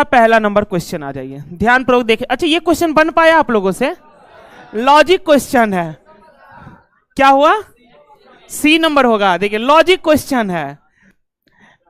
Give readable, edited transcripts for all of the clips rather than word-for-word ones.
पहला number question आ जाइए, ध्यान पूर्वक देखिए। अच्छा, ये क्वेश्चन बन पाया आप लोगों से? लॉजिक क्वेश्चन है। क्या हुआ? सी नंबर होगा। देखिए, लॉजिक क्वेश्चन है।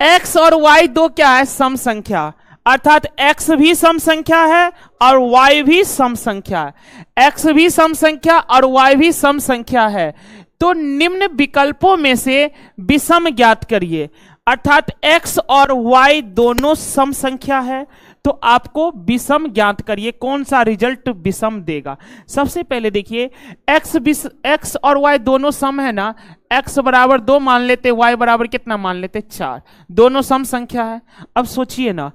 एक्स और वाई दो क्या है? सम संख्या, अर्थात एक्स भी सम संख्या है और वाई भी सम संख्या है। एक्स भी सम संख्या और वाई भी सम संख्या है, तो निम्न विकल्पों में से विषम ज्ञात करिए। अर्थात x और y दोनों सम संख्या है, तो आपको विषम ज्ञात करिए, कौन सा रिजल्ट विषम देगा। सबसे पहले देखिए, x और y दोनों सम है ना, x बराबर 2 मान लेते, y बराबर कितना मान लेते? 4। दोनों सम संख्या है। अब सोचिए ना,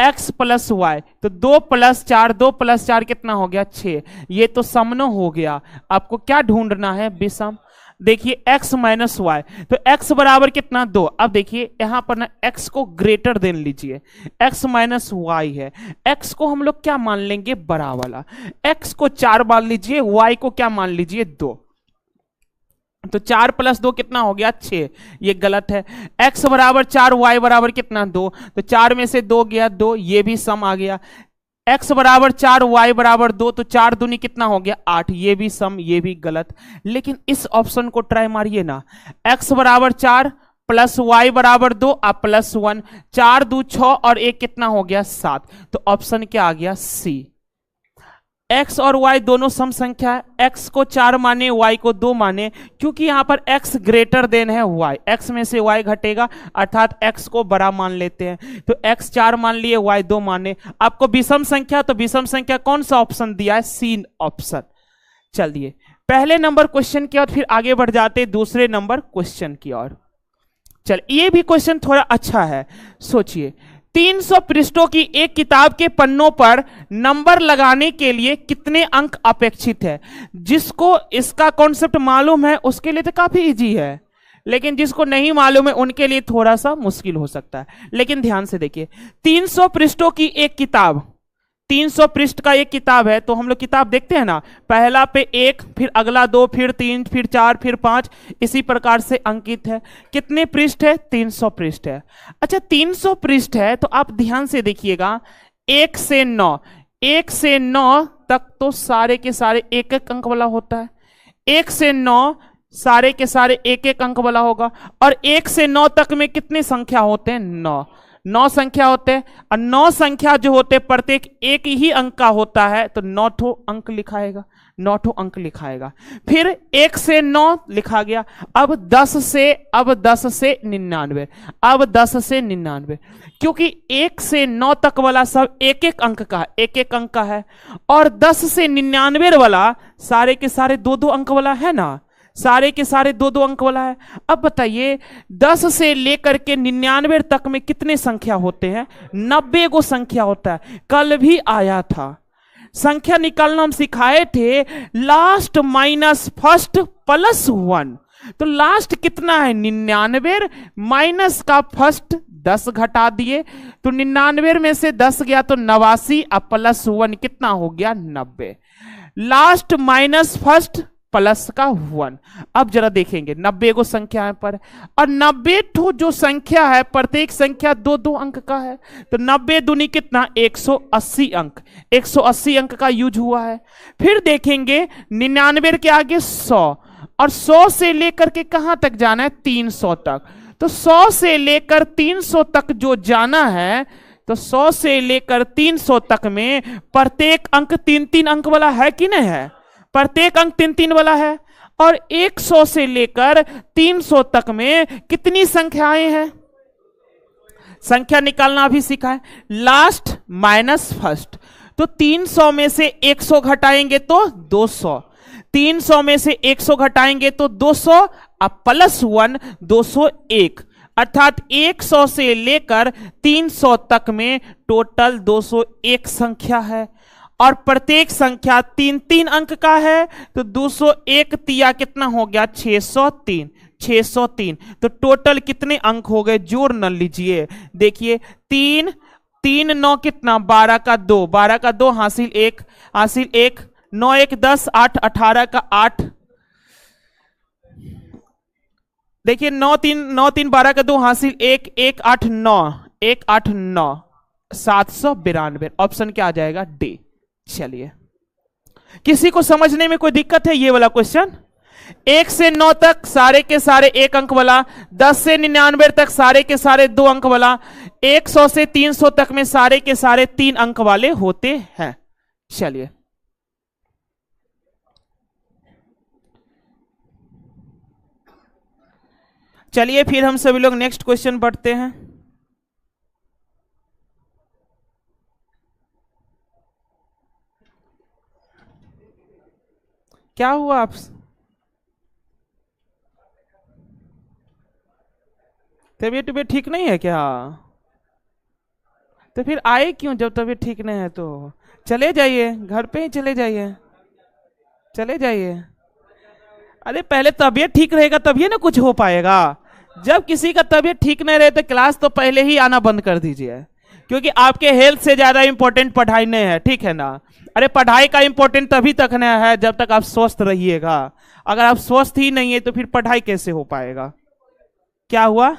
x प्लस वाई, तो 2 प्लस 4, 2 प्लस 4 कितना हो गया? 6। ये तो समनो हो गया। आपको क्या ढूंढना है? विषम। देखिए x माइनस वाई, तो x बराबर कितना? 2। अब देखिए यहां पर ना x को ग्रेटर देन लीजिए, x माइनस वाई है, x को हम लोग क्या मान लेंगे? बड़ा वाला। x को 4 मान लीजिए, y को क्या मान लीजिए? 2। तो 4 प्लस 2 कितना हो गया? 6। ये गलत है। x बराबर 4, y बराबर कितना? 2। तो 4 में से 2 गया 2, ये भी सम आ गया। x बराबर 4, y बराबर 2, तो 4 दूनी कितना हो गया? 8, ये भी सम, ये भी गलत। लेकिन इस ऑप्शन को ट्राई मारिए ना, x बराबर 4 प्लस y बराबर 2 और प्लस 1, 4 2 6 और 1 कितना हो गया? 7। तो ऑप्शन क्या आ गया? सी। x और y दोनों सम संख्या है, x को 4 माने, y को 2 माने, क्योंकि यहां पर x ग्रेटर देन है y, x में से y घटेगा, अर्थात x को बड़ा मान लेते हैं। तो x 4 मान लिए, y 2 माने। आपको विषम संख्या, तो विषम संख्या कौन सा ऑप्शन दिया है? C option. चलिए, पहले नंबर क्वेश्चन की ओर फिर आगे बढ़ जाते दूसरे नंबर क्वेश्चन की ओर। चल, ये भी क्वेश्चन थोड़ा अच्छा है, सोचिए। 300 पृष्ठों की एक किताब के पन्नों पर नंबर लगाने के लिए कितने अंक अपेक्षित है? जिसको इसका कॉन्सेप्ट मालूम है उसके लिए तो काफी इजी है, लेकिन जिसको नहीं मालूम है उनके लिए थोड़ा सा मुश्किल हो सकता है। लेकिन ध्यान से देखिए, 300 पृष्ठों की एक किताब, 300 पृष्ठ का एक किताब है, तो हम लोग किताब देखते हैं ना, पहला पे 1, फिर अगला 2, फिर 3, फिर 4, फिर 5, इसी प्रकार से अंकित है। कितने पृष्ठ है? 300 पृष्ठ है। अच्छा, 300 पृष्ठ है, तो आप ध्यान से देखिएगा, 1 से 9, 1 से 9 तक तो सारे के सारे एक एक अंक वाला होता है। 1 से 9 सारे के सारे एक एक अंक वाला होगा, और 1 से 9 तक में कितनी संख्या होते हैं? 9 संख्या होते हैं, और 9 संख्या जो होते हैं प्रत्येक एक ही अंक का होता है, तो 9 ठो अंक लिखाएगा, 9 ठो अंक लिखाएगा। फिर 1 से 9 लिखा गया। अब 10 से 99, अब 10 से 99, क्योंकि 1 से 9 तक वाला सब एक एक अंक का है, एक एक अंक का है, और 10 से 99 वाला सारे के सारे 2-2 अंक वाला है ना, सारे के सारे 2-2 अंक वाला है। अब बताइए, 10 से लेकर के 99 तक में कितने संख्या होते हैं? 90 गो संख्या होता है। कल भी आया था, संख्या निकालना हम सिखाए थे, लास्ट माइनस फर्स्ट प्लस 1। तो लास्ट कितना है? 99, माइनस का फर्स्ट 10 घटा दिए, तो 99 में से 10 गया तो 89, और प्लस 1 कितना हो गया? 90। लास्ट माइनस फर्स्ट प्लस का 1। अब जरा देखेंगे 90 को संख्या पर, और 90 ठो जो संख्या है प्रत्येक संख्या 2-2 अंक का है, तो 90 दूनी कितना? 180 अंक, 180 अंक का यूज हुआ है। फिर देखेंगे 99 के आगे 100, और 100 से लेकर के कहां तक जाना है? 300 तक। तो 100 से लेकर 300 तक जो जाना है, तो 100 से लेकर 300 तक में प्रत्येक अंक 3-3 अंक वाला है कि नहीं है? प्रत्येक अंक 3-3 वाला है। और 100 से लेकर 300 तक में कितनी संख्याएं हैं? संख्या निकालना भी सीखा है, लास्ट माइनस फर्स्ट। तो 300 में से 100 घटाएंगे तो 200, 300 में से 100 घटाएंगे तो 200, अब प्लस 1 201, अर्थात 100 से लेकर 300 तक में टोटल 201 संख्या है, और प्रत्येक संख्या 3-3 अंक का है, तो 201 तिया कितना हो गया? 603, 603। तो टोटल कितने अंक हो गए? जोड़ न लीजिए, देखिए 3 3 9 कितना? 12 का 2, 12 का 2 हासिल 1, हासिल 1, 9 1 10, 8 18 का 8, देखिए 9 3 12 का 2 हासिल 1, 1 8 9, 1 8 9, 792। ऑप्शन क्या आ जाएगा? डी। चलिए, किसी को समझने में कोई दिक्कत है? ये वाला क्वेश्चन 1 से 9 तक सारे के सारे 1 अंक वाला, 10 से 99 तक सारे के सारे 2 अंक वाला, 100 से 300 तक में सारे के सारे 3 अंक वाले होते हैं। चलिए, चलिए फिर हम सभी लोग नेक्स्ट क्वेश्चन पढ़ते हैं। क्या हुआ आप? तबीयत ठीक नहीं है क्या? तो फिर आए क्यों जब तबीयत ठीक नहीं है? तो चले जाइए, घर पे ही चले जाइए, चले जाइए। अरे पहले तबीयत ठीक रहेगा तभी ना कुछ हो पाएगा। जब किसी का तबीयत ठीक नहीं रहे तो क्लास तो पहले ही आना बंद कर दीजिए, क्योंकि आपके हेल्थ से ज्यादा इंपॉर्टेंट पढ़ाई नहीं है, ठीक है ना? अरे पढ़ाई का इंपॉर्टेंट तभी तक नहीं है जब तक आप स्वस्थ रहिएगा। अगर आप स्वस्थ ही नहीं है तो फिर पढ़ाई कैसे हो पाएगा? क्या हुआ?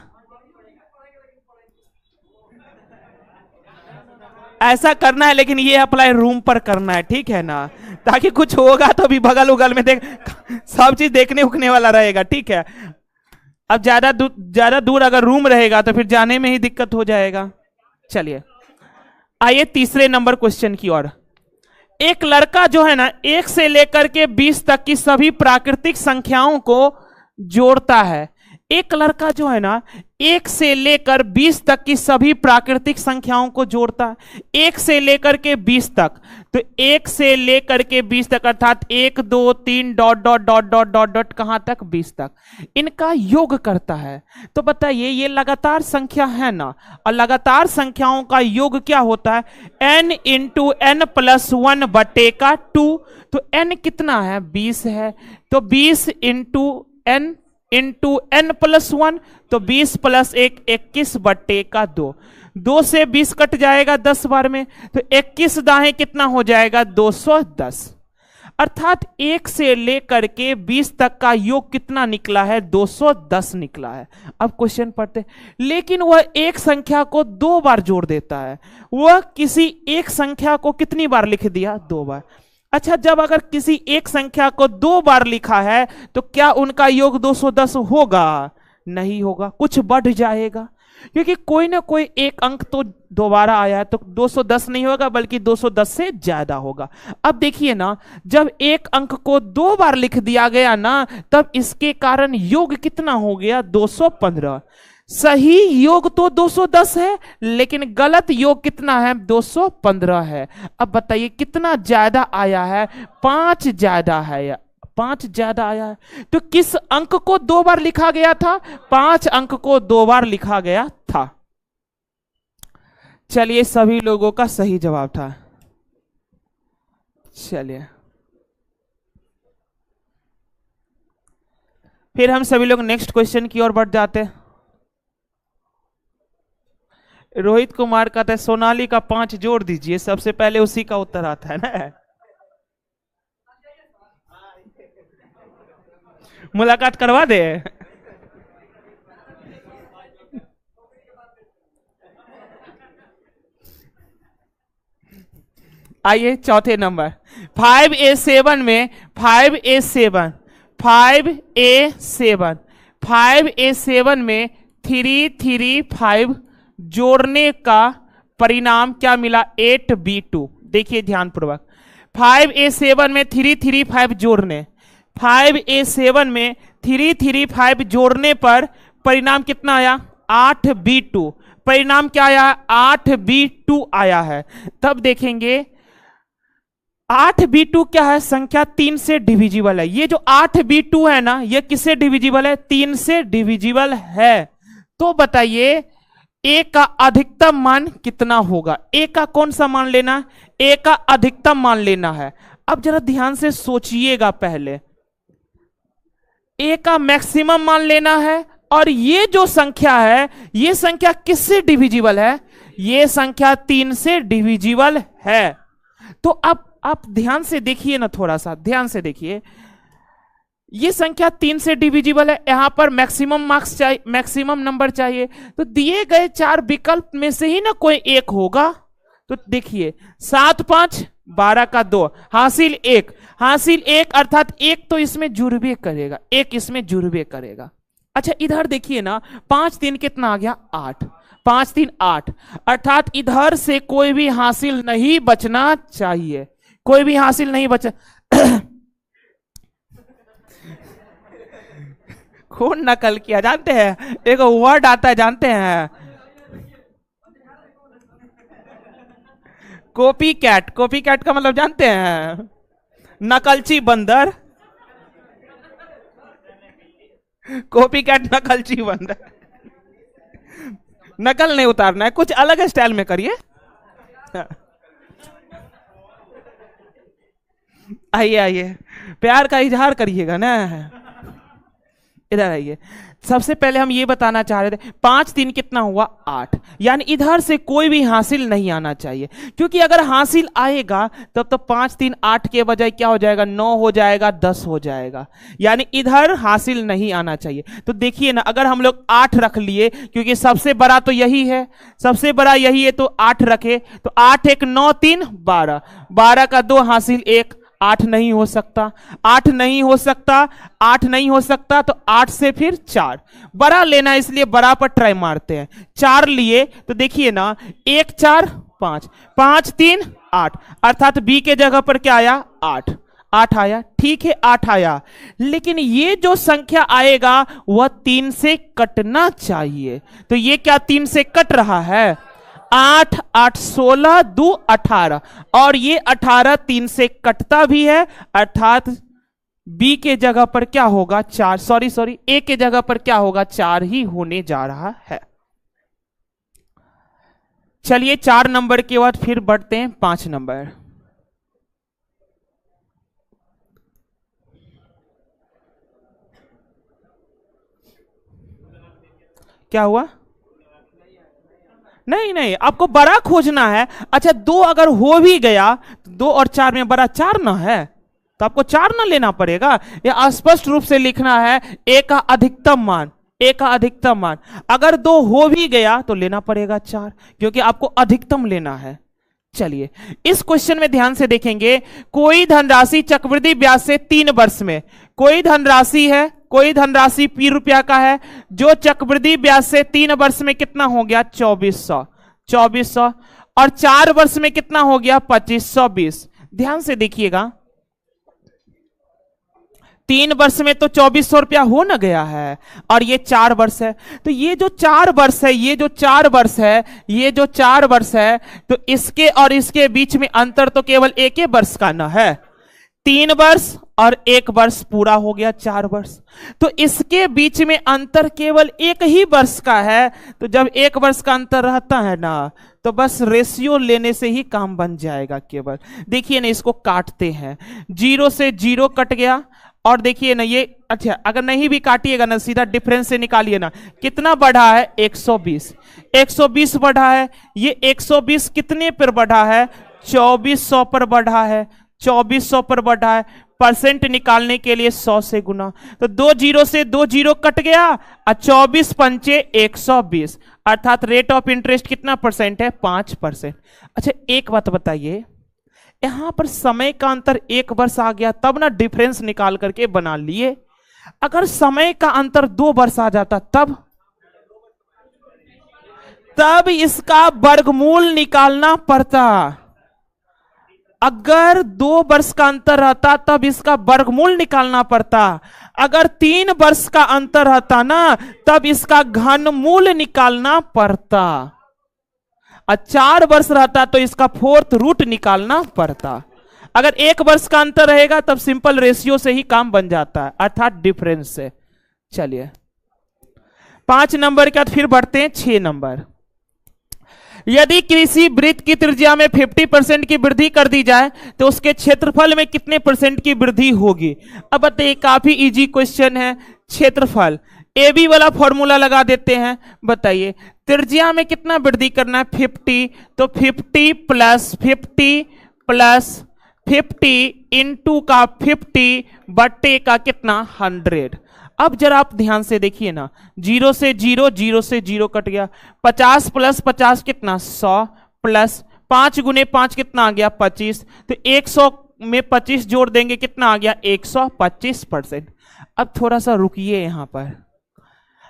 ऐसा करना है, लेकिन ये अप्लाई रूम पर करना है, ठीक है ना? ताकि कुछ होगा तो भी बगल उगल में देख सब चीज देखने उखने वाला रहेगा, ठीक है? अब ज्यादा दूर अगर रूम रहेगा तो फिर जाने में ही दिक्कत हो जाएगा। चलिए, आइए तीसरे नंबर क्वेश्चन की ओर। एक लड़का जो है ना 1 से लेकर के 20 तक की सभी प्राकृतिक संख्याओं को जोड़ता है। एक लड़का जो है ना 1 से लेकर 20 तक की सभी प्राकृतिक संख्याओं को जोड़ता है। 1 से लेकर के 20 तक, तो 1 से लेकर के 20 तक अर्थात 1 2 3 dot dot dot dot dot dot कहां तक? 20 तक। इनका योग करता है। तो बताइए, ये लगातार संख्या है ना, और लगातार संख्याओं का योग क्या होता है? n इंटू n प्लस 1 बटे का 2। तो n कितना है? 20 है। तो 20 into n into n plus 1, तो 20 प्लस 1 21 बट्टे का 2। 2 से 20 कट जाएगा 10 बार में, तो 21 दाहें कितना हो जाएगा? 210। अर्थात 1 से लेकर के 20 तक का योग कितना निकला है? 210 निकला है। अब क्वेश्चन पढ़ते हैं। लेकिन वह एक संख्या को 2 बार जोड़ देता है। वह किसी एक संख्या को कितनी बार लिख दिया? 2 बार। अच्छा, जब अगर किसी एक संख्या को 2 बार लिखा है तो क्या उनका योग 210 होगा? नहीं होगा, कुछ बढ़ जाएगा, क्योंकि कोई ना कोई एक अंक तो दोबारा आया है, तो 210 नहीं होगा बल्कि 210 से ज्यादा होगा। अब देखिए ना, जब एक अंक को 2 बार लिख दिया गया ना, तब इसके कारण योग कितना हो गया? 215। सही योग तो 210 है, लेकिन गलत योग कितना है? 215 है। अब बताइए कितना ज्यादा आया है? 5 ज्यादा है, 5 ज्यादा आया है। तो किस अंक को 2 बार लिखा गया था? 5 अंक को 2 बार लिखा गया था। चलिए, सभी लोगों का सही जवाब था। चलिए, फिर हम सभी लोग नेक्स्ट क्वेश्चन की ओर बढ़ जाते हैं। रोहित कुमार कहता है सोनाली का 5 जोड़ दीजिए, सबसे पहले उसी का उत्तर आता है ना। मुलाकात करवा दे। आइए चौथे नंबर 5A7 में 5A7 में 335 जोड़ने का परिणाम क्या मिला? 8B2। देखिए ध्यान पूर्वक, 5A7 में 335 जोड़ने, 5A7 में 335 जोड़ने पर परिणाम कितना आया? 8B2। परिणाम क्या आया? 8B2 आया है। तब देखेंगे 8B2 क्या है? संख्या 3 से डिविजिबल है। ये जो 8B2 है ना, ये किससे डिविजिबल है? 3 से डिविजिबल है। तो बताइए ए का अधिकतम मान कितना होगा? ए का कौन सा मान लेना? ए का अधिकतम मान लेना है। अब जरा ध्यान से सोचिएगा, पहले ए का मैक्सिमम मान लेना है, और ये जो संख्या है, ये संख्या किससे डिविजिबल है? ये संख्या 3 से डिविजिबल है। तो अब आप ध्यान से देखिए ना, थोड़ा सा ध्यान से देखिए। ये संख्या 3 से डिविजिबल है, यहां पर मैक्सिमम मार्क्स चाहिए, मैक्सिमम नंबर चाहिए, तो दिए गए 4 विकल्प में से ही ना कोई एक होगा। तो देखिए 7 5 12 का 2 हासिल 1, हासिल 1 अर्थात एक तो इसमें जुड़बे करेगा, एक इसमें जुड़बे करेगा। अच्छा इधर देखिए ना 5 3 कितना आ गया 8, 5 3 8 अर्थात इधर से कोई भी हासिल नहीं बचना चाहिए, कोई भी हासिल नहीं बचा। कौन नकल किया जानते हैं, एक वर्ड आता है जानते हैं, कॉपी कैट। कॉपी कैट का मतलब जानते हैं, नकलची बंदर। कॉपी कैट नकलची बंदर, नकल नहीं उतारना है, कुछ अलग स्टाइल में करिए। आइए आइए, प्यार का इजहार करिएगा ना। इधर आइए, सबसे पहले हम ये बताना चाह रहे थे 5 3 कितना हुआ 8, यानी इधर से कोई भी हासिल नहीं आना चाहिए, क्योंकि अगर हासिल आएगा तब तो 5 3 8 के बजाय क्या हो जाएगा 9 हो जाएगा, 10 हो जाएगा, यानी इधर हासिल नहीं आना चाहिए। तो देखिए ना अगर हम लोग 8 रख लिए, क्योंकि सबसे बड़ा तो यही है, सबसे बड़ा यही है, तो 8 रखे, तो 8 1 9 3 12, 12 का 2 हासिल 1, 8 नहीं हो सकता, 8 नहीं हो सकता, 8 नहीं हो सकता, तो 8 से फिर 4 बड़ा लेना, इसलिए बड़ा पर ट्राई मारते हैं। 4 लिए तो देखिए ना 1 4 5, 5 3 8 अर्थात बी के जगह पर क्या आया 8, 8 आया, ठीक है 8 आया, लेकिन ये जो संख्या आएगा वह 3 से कटना चाहिए। तो ये क्या 3 से कट रहा है, 8 8 16 2 18, और ये 18 3 से कटता भी है, अर्थात बी के जगह पर क्या होगा 4, सॉरी ए के जगह पर क्या होगा 4 ही होने जा रहा है। चलिए 4 नंबर के बाद फिर बढ़ते हैं 5 नंबर। क्या हुआ, नहीं नहीं आपको बड़ा खोजना है। अच्छा 2 अगर हो भी गया तो 2 और 4 में बड़ा 4 ना है, तो आपको 4 ना लेना पड़ेगा, यह स्पष्ट रूप से लिखना है ए का अधिकतम मान, ए का अधिकतम मान। अगर 2 हो भी गया तो लेना पड़ेगा 4, क्योंकि आपको अधिकतम लेना है। चलिए इस क्वेश्चन में ध्यान से देखेंगे, कोई धनराशि चक्रवृद्धि ब्याज से 3 वर्ष में, कोई धनराशि है, कोई धनराशि P रुपया का है, जो चक्रवृद्धि ब्याज से 3 वर्ष में कितना हो गया 2400, और 4 वर्ष में कितना हो गया 2520। ध्यान से देखिएगा 3 वर्ष में तो 2400 रुपया हो ना गया है, और ये 4 वर्ष है, तो ये जो 4 वर्ष है, ये जो 4 वर्ष है, ये जो 4 वर्ष है, तो इसके और इसके बीच में अंतर तो केवल एक ही वर्ष का ना है, 3 वर्ष और 1 वर्ष पूरा हो गया 4 वर्ष, तो इसके बीच में अंतर केवल एक ही वर्ष का है। तो जब 1 वर्ष का अंतर रहता है ना, तो बस रेशियो लेने से ही काम बन जाएगा केवल। देखिए ना इसको काटते हैं, 0 से 0 कट गया, और देखिए ना ये, अच्छा अगर नहीं भी काटिएगा ना सीधा डिफरेंस से निकालिए ना, कितना बढ़ा है 120, 120 बढ़ा है, ये 120 कितने पर बढ़ा है 2400 पर बढ़ा है, 2400 पर बढ़ा है। परसेंट निकालने के लिए 100 से गुना, तो 2 0 से 2 0 कट गया, और 24 पंचे 120, अर्थात रेट ऑफ इंटरेस्ट कितना परसेंट है 5%। अच्छा एक बात बताइए, यहां पर समय का अंतर 1 वर्ष आ गया, तब ना डिफरेंस निकाल करके बना लिए। अगर समय का अंतर 2 वर्ष आ जाता तब इसका वर्गमूल निकालना पड़ता। अगर 2 वर्ष का अंतर रहता तब इसका वर्गमूल निकालना पड़ता, अगर 3 वर्ष का अंतर रहता ना तब इसका घनमूल निकालना पड़ता, और 4 वर्ष रहता तो इसका 4th रूट निकालना पड़ता। अगर 1 वर्ष का अंतर रहेगा तब सिंपल रेशियो से ही काम बन जाता है, अर्थात डिफरेंस से। चलिए 5 नंबर के बाद फिर बढ़ते हैं 6 नंबर। यदि किसी वृत्त की त्रिज्या में 50% की वृद्धि कर दी जाए तो उसके क्षेत्रफल में कितने % की वृद्धि होगी। अब बताइए, काफी इजी क्वेश्चन है। क्षेत्रफल ए बी वाला फॉर्मूला लगा देते हैं। बताइए त्रिज्या में कितना वृद्धि करना है 50, तो 50 प्लस 50 इंटू का 50 बट्टे का कितना 100। अब जरा आप ध्यान से देखिए ना, 0 से 0, 0 से 0 कट गया, 50 प्लस 50 कितना 100 प्लस 5 गुने 5 कितना आ गया 25, तो 100 में 25 जोड़ देंगे कितना आ गया 125%। अब थोड़ा सा रुकिए यहां पर,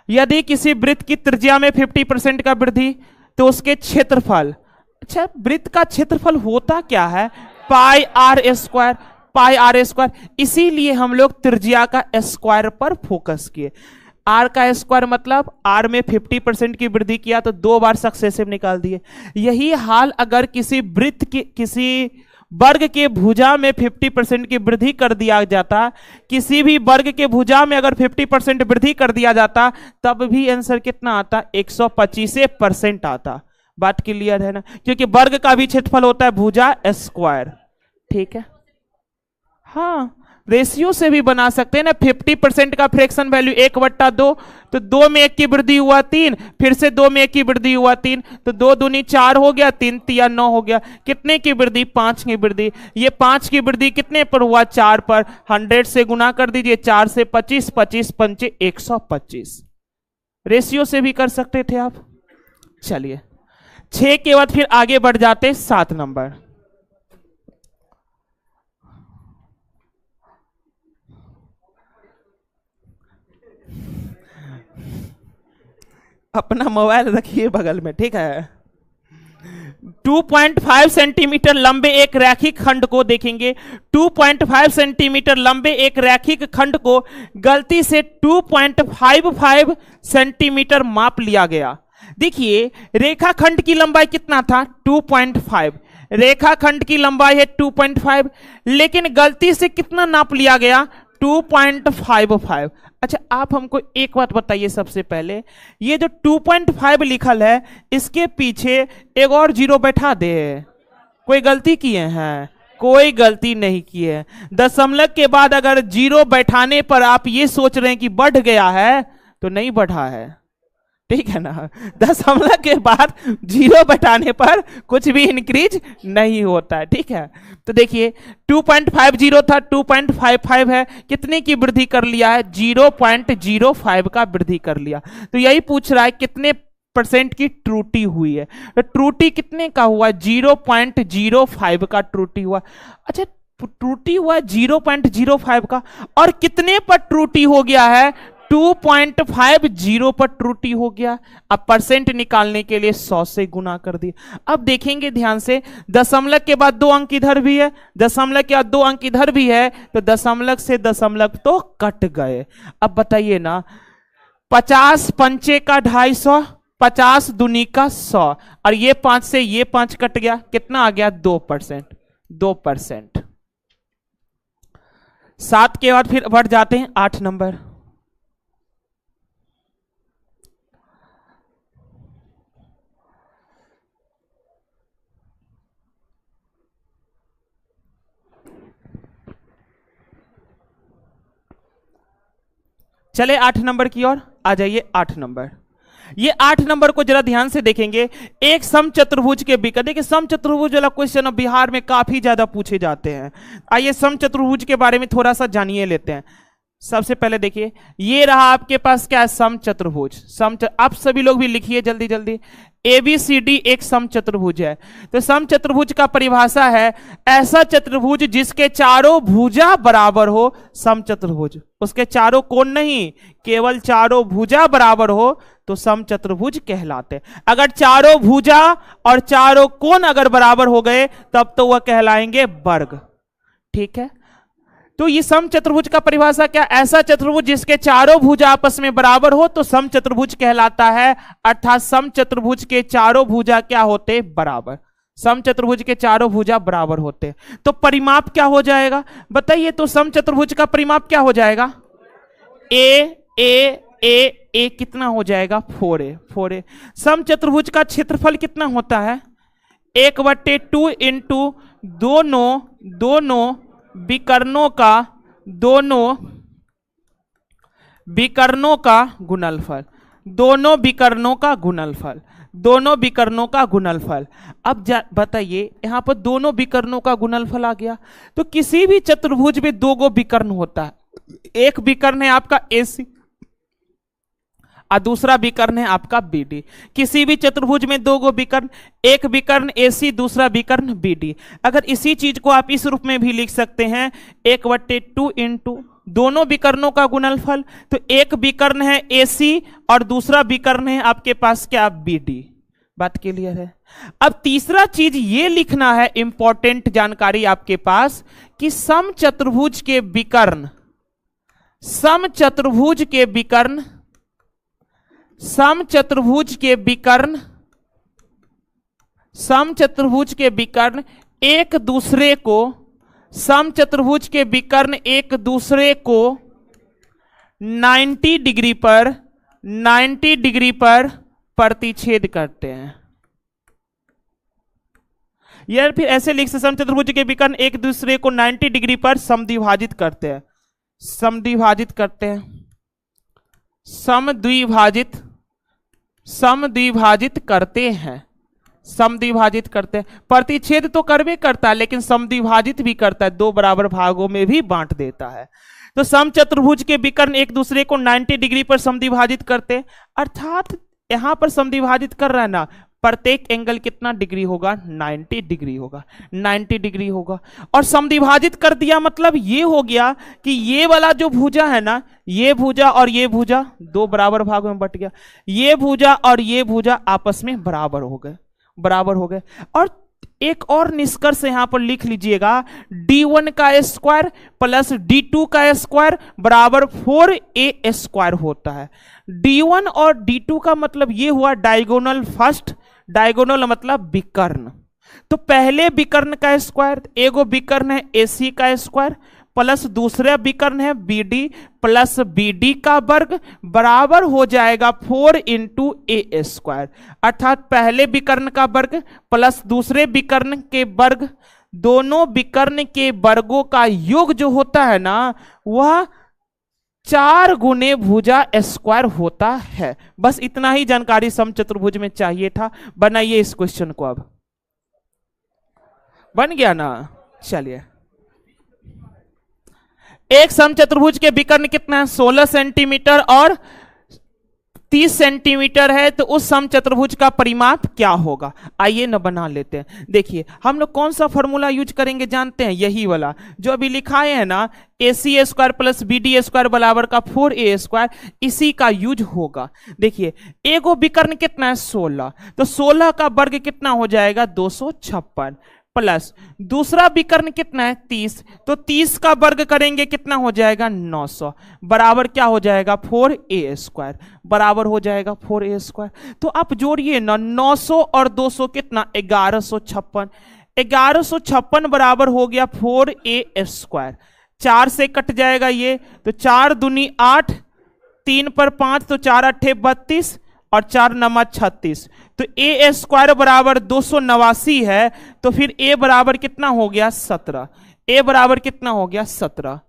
यदि किसी वृत्त की त्रिज्या में 50% का वृद्धि तो उसके क्षेत्रफल, अच्छा वृत्त का क्षेत्रफल होता क्या है pi R square, pi R square, इसीलिए हम लोग त्रिज्या का स्क्वायर पर फोकस किए। आर का स्क्वायर मतलब आर में 50% की वृद्धि किया तो 2 बार सक्सेसिव निकाल दिए। यही हाल अगर किसी वृत्त की किसी वर्ग के भुजा में 50% की वृद्धि कर दिया जाता, किसी भी वर्ग के भुजा में अगर 50% वृद्धि कर दिया जाता तब भी आंसर कितना आता 125% आता। बात क्लियर है ना, क्योंकि वर्ग का भी क्षेत्रफल होता है भुजा स्क्वायर, ठीक है। हाँ रेशियो से भी बना सकते हैं ना, 50% का फ्रैक्शन वैल्यू 1/2, तो 2 में 1 की वृद्धि हुआ 3, फिर से 2 में 1 की वृद्धि हुआ 3, तो 2 दूनी 4 हो गया, 3 तिया 9 हो गया, कितने की वृद्धि 5 की वृद्धि। ये 5 की वृद्धि कितने पर हुआ 4 पर, 100 से गुना कर दीजिए, 4 से 25, 25 पंचे 125। रेशियो से भी कर सकते थे आप। चलिए 6 के बाद फिर आगे बढ़ जाते 7 नंबर। अपना मोबाइल रखिए बगल में, ठीक है। 2.5 सेंटीमीटर लंबे एक रैखिक खंड को देखेंगे, 2.5 सेंटीमीटर लंबे एक रैखिक खंड को गलती से 2.55 सेंटीमीटर माप लिया गया। देखिए रेखाखंड की लंबाई कितना था 2.5, रेखाखंड की लंबाई है 2.5, लेकिन गलती से कितना नाप लिया गया 2.55। अच्छा आप हमको एक बात बताइए, सबसे पहले ये जो 2.5 लिखल है इसके पीछे एक और 0 बैठा दे, कोई गलती किए हैं? कोई गलती नहीं की है। दशमलव के बाद अगर 0 बैठाने पर आप ये सोच रहे हैं कि बढ़ गया है तो नहीं बढ़ा है, ठीक है ना। दशमलव के बाद 0 बैठाने पर कुछ भी इंक्रीज नहीं होता है, ठीक है। तो देखिए 2.50 था 2.55 है, कितने की वृद्धि कर लिया है 0.05 का वृद्धि कर लिया। तो यही पूछ रहा है कितने % की त्रुटि हुई है, तो त्रुटि कितने का हुआ 0.05 का त्रुटि हुआ। अच्छा त्रुटि हुआ 0.05 का, और कितने पर त्रुटि हो गया है 2.50 पर त्रुटि हो गया। अब परसेंट निकालने के लिए 100 से गुना कर दिया। अब देखेंगे ध्यान से, दशमलव के बाद 2 अंक इधर भी है, दशमलव के बाद 2 अंक इधर भी है, तो दशमलव से दशमलव तो कट गए। अब बताइए ना 50 पंचे का 250, 50 दूनी का 100, और ये 5 से ये 5 कट गया, कितना आ गया 2%, 2%। 7 के बाद फिर बढ़ जाते हैं 8 नंबर। चले 8 नंबर की ओर आ जाइए। 8 नंबर, ये 8 नंबर को जरा ध्यान से देखेंगे। एक समचतुर्भुज के विकर्ण, देखिए समचतुर्भुज वाला क्वेश्चन अब बिहार में काफी ज्यादा पूछे जाते हैं। आइए समचतुर्भुज के बारे में थोड़ा सा जानिए लेते हैं। सबसे पहले देखिए ये रहा आपके पास क्या है समचतुर्भुज। आप सभी लोग भी लिखिए जल्दी जल्दी। ABCD एक समचतुर्भुज है। तो समचतुर्भुज का परिभाषा है ऐसा चतुर्भुज जिसके चारों भुजा बराबर हो, समचतुर्भुज। उसके चारों कोण नहीं, केवल चारों भुजा बराबर हो तो समचतुर्भुज कहलाते। अगर चारों भुजा और चारों कोण अगर बराबर हो गए तब तो वह कहलाएंगे वर्ग, ठीक है। तो ये समचतुर्भुज का परिभाषा क्या, ऐसा चतुर्भुज जिसके चारों भुजा आपस में बराबर हो तो समचतुर्भुज कहलाता है। अर्थात समचतुर्भुज के चारों भुजा क्या होते बराबर, समचतुर्भुज के चारों भुजा बराबर होते। तो परिमाप क्या हो जाएगा बताइए, तो समचतुर्भुज का परिमाप क्या हो जाएगा ए कितना हो जाएगा 4a। समचतुर्भुज का क्षेत्रफल कितना होता है 1/2 इंटू दोनों विकर्णों का गुणनफल, दोनों विकर्णों का गुणनफल। दोनों विकर्णों का गुणनफल। अब बताइए यहां पर दोनों विकर्णों का गुणनफल आ गया, तो किसी भी चतुर्भुज में दो गो विकर्ण होता है, एक विकर्ण है आपका AC और दूसरा विकर्ण है आपका BD। किसी भी चतुर्भुज में दो गो विकर्ण, एक विकर्ण AC, दूसरा विकर्ण BD। अगर इसी चीज को आप इस रूप में भी लिख सकते हैं 1/2 इंटू दोनों विकर्णों का गुणनफल, तो एक विकर्ण है AC और दूसरा विकर्ण है आपके पास क्या BD। बात क्लियर है। अब तीसरा चीज ये लिखना है, इंपॉर्टेंट जानकारी आपके पास, कि समचतुर्भुज के विकर्ण, समचतुर्भुज के विकर्ण, समचतुर्भुज के विकर्ण, समचतुर्भुज के विकर्ण एक दूसरे को, समचतुर्भुज के विकर्ण एक दूसरे को 90 डिग्री पर, 90 डिग्री पर प्रतिच्छेद करते हैं। यार फिर ऐसे लिख सकते, समचतुर्भुज के विकर्ण एक दूसरे को 90 डिग्री पर समद्विभाजित करते हैं, समद्विभाजित करते हैं, समद्विभाजित, समद्विभाजित करते हैं, समद्विभाजित करते हैं। प्रतिच्छेद तो करवे करता है लेकिन समद्विभाजित भी करता है, दो बराबर भागों में भी बांट देता है। तो समचतुर्भुज के विकर्ण एक दूसरे को 90 डिग्री पर समद्विभाजित करते हैं, अर्थात यहां पर समद्विभाजित कर रहा है ना, प्रत्येक एंगल कितना डिग्री होगा, 90 डिग्री होगा, 90 डिग्री होगा। और समद्विभाजित कर दिया मतलब ये हो गया कि ये वाला जो भुजा है ना, ये भुजा और ये भुजा दो बराबर भागों में बट गया, ये भुजा और ये भुजा आपस में बराबर हो गए, बराबर हो गए। और एक और निष्कर्ष यहां पर लिख लीजिएगा, D1 का स्क्वायर प्लस D2 का स्क्वायर बराबर 4A स्क्वायर होता है। D1 और D2 का मतलब ये हुआ डायगोनल फर्स्ट, डायगोनल मतलब विकर्ण। तो पहले विकर्ण का स्क्वायर, एगो विकर्ण है AC का स्क्वायर प्लस दूसरा विकर्ण है BD प्लस BD का वर्ग बराबर हो जाएगा 4 इंटू A स्क्वायर, अर्थात पहले विकर्ण का वर्ग प्लस दूसरे विकर्ण के वर्ग, दोनों विकर्ण के वर्गों का योग जो होता है ना, वह 4 गुने भुजा स्क्वायर होता है। बस इतना ही जानकारी समचतुर्भुज में चाहिए था। बनाइए इस क्वेश्चन को, अब बन गया ना। चलिए, एक समचतुर्भुज के विकर्ण कितना है, 16 सेंटीमीटर और 30 सेंटीमीटर है, तो उस समचतुर्भुज का परिमाप क्या होगा। आइए न बना लेते हैं। देखिए हम लोग कौन सा फॉर्मूला यूज करेंगे जानते हैं, यही वाला जो अभी लिखाए है ना, AC square plus BD square बराबर का 4A स्क्वायर, इसी का यूज होगा। देखिए एगो विकर्ण कितना है 16, तो 16 का वर्ग कितना हो जाएगा 256 प्लस दूसरा विकर्ण कितना है 30, तो 30 का वर्ग करेंगे कितना हो जाएगा 900 बराबर क्या हो जाएगा 4A स्क्वायर, बराबर हो जाएगा 4A स्क्वायर। तो आप जोड़िए ना, 900 और 200 कितना 1156, 1156 बराबर हो गया 4A स्क्वायर। 4 से कट जाएगा ये, तो 4 दूनी 8, 3 पर 5, तो 4 8 32 और 4 9 36, तो A स्क्वायर बराबर 289 है। तो फिर A बराबर कितना हो गया 17, A बराबर कितना हो गया 17,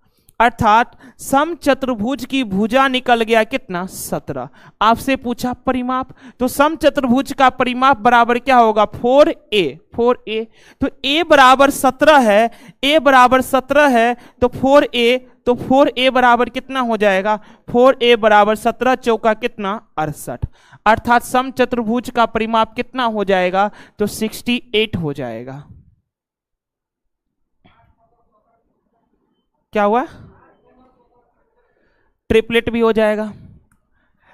अर्थात समचतुर्भुज की भुजा निकल गया कितना 17। आपसे पूछा परिमाप, तो समचतुर्भुज का परिमाप बराबर क्या होगा 4A, 4A। तो A बराबर 17 है, A बराबर 17 है, तो 4A, तो 4A बराबर कितना हो जाएगा, 4A बराबर 17 चौका कितना 68, अर्थात समचतुर्भुज का परिमाप कितना हो जाएगा, तो 68 हो जाएगा। क्या हुआ, ट्रिपलेट भी हो जाएगा।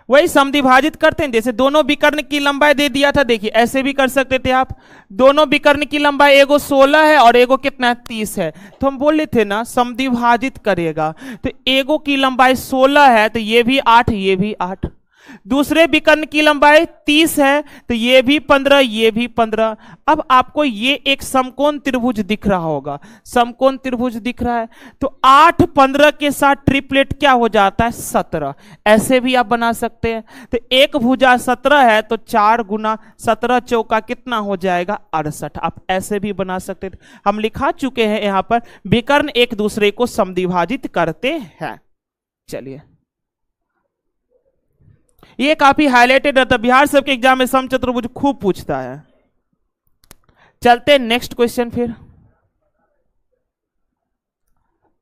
वही समद्विभाजित करते हैं, जैसे दोनों विकर्ण की लंबाई दे दिया था, देखिए ऐसे भी कर सकते थे आप, दोनों विकर्ण की लंबाई एगो 16 है और एगो कितना 30 है, तो हम बोले थे ना समद्विभाजित करेगा, तो एगो की लंबाई 16 है तो ये भी 8, ये भी 8, दूसरे विकर्ण की लंबाई 30 है तो ये भी 15, ये भी 15। अब आपको ये एक समकोण त्रिभुज दिख रहा होगा, समकोण त्रिभुज दिख रहा है, तो 8 15 के साथ ट्रिपलेट क्या हो जाता है 17, ऐसे भी आप बना सकते हैं। तो एक भुजा 17 है तो 4 गुना 17 चौका कितना हो जाएगा 68, आप ऐसे भी बना सकते हैं। हम लिखा चुके हैं यहां पर विकर्ण एक दूसरे को समद्विभाजित करते हैं। चलिए ये काफी हाईलाइटेड रहता है, बिहार सबके एग्जाम में समचतुर्भुज खूब पूछता है। चलते नेक्स्ट क्वेश्चन फिर,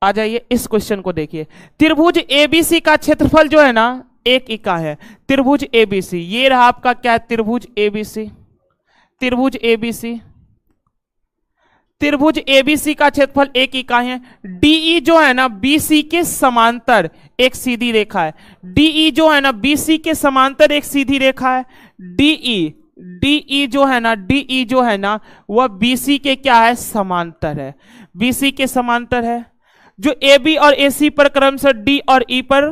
आ जाइए इस क्वेश्चन को देखिए। त्रिभुज एबीसी का क्षेत्रफल जो है ना 1 इका है। त्रिभुज एबीसी, ये रहा आपका क्या है, त्रिभुज एबीसी। त्रिभुज एबीसी, त्रिभुज एबीसी का क्षेत्रफल 1 इकाई है। डीई जो है ना बीसी के समांतर एक सीधी रेखा है। डीई जो है ना बीसी के समांतर एक सीधी रेखा है। डीई जो है ना, डीई जो है ना वह बीसी के क्या है, समांतर है। बीसी के समांतर है, जो AB और AC पर क्रमशः D और E पर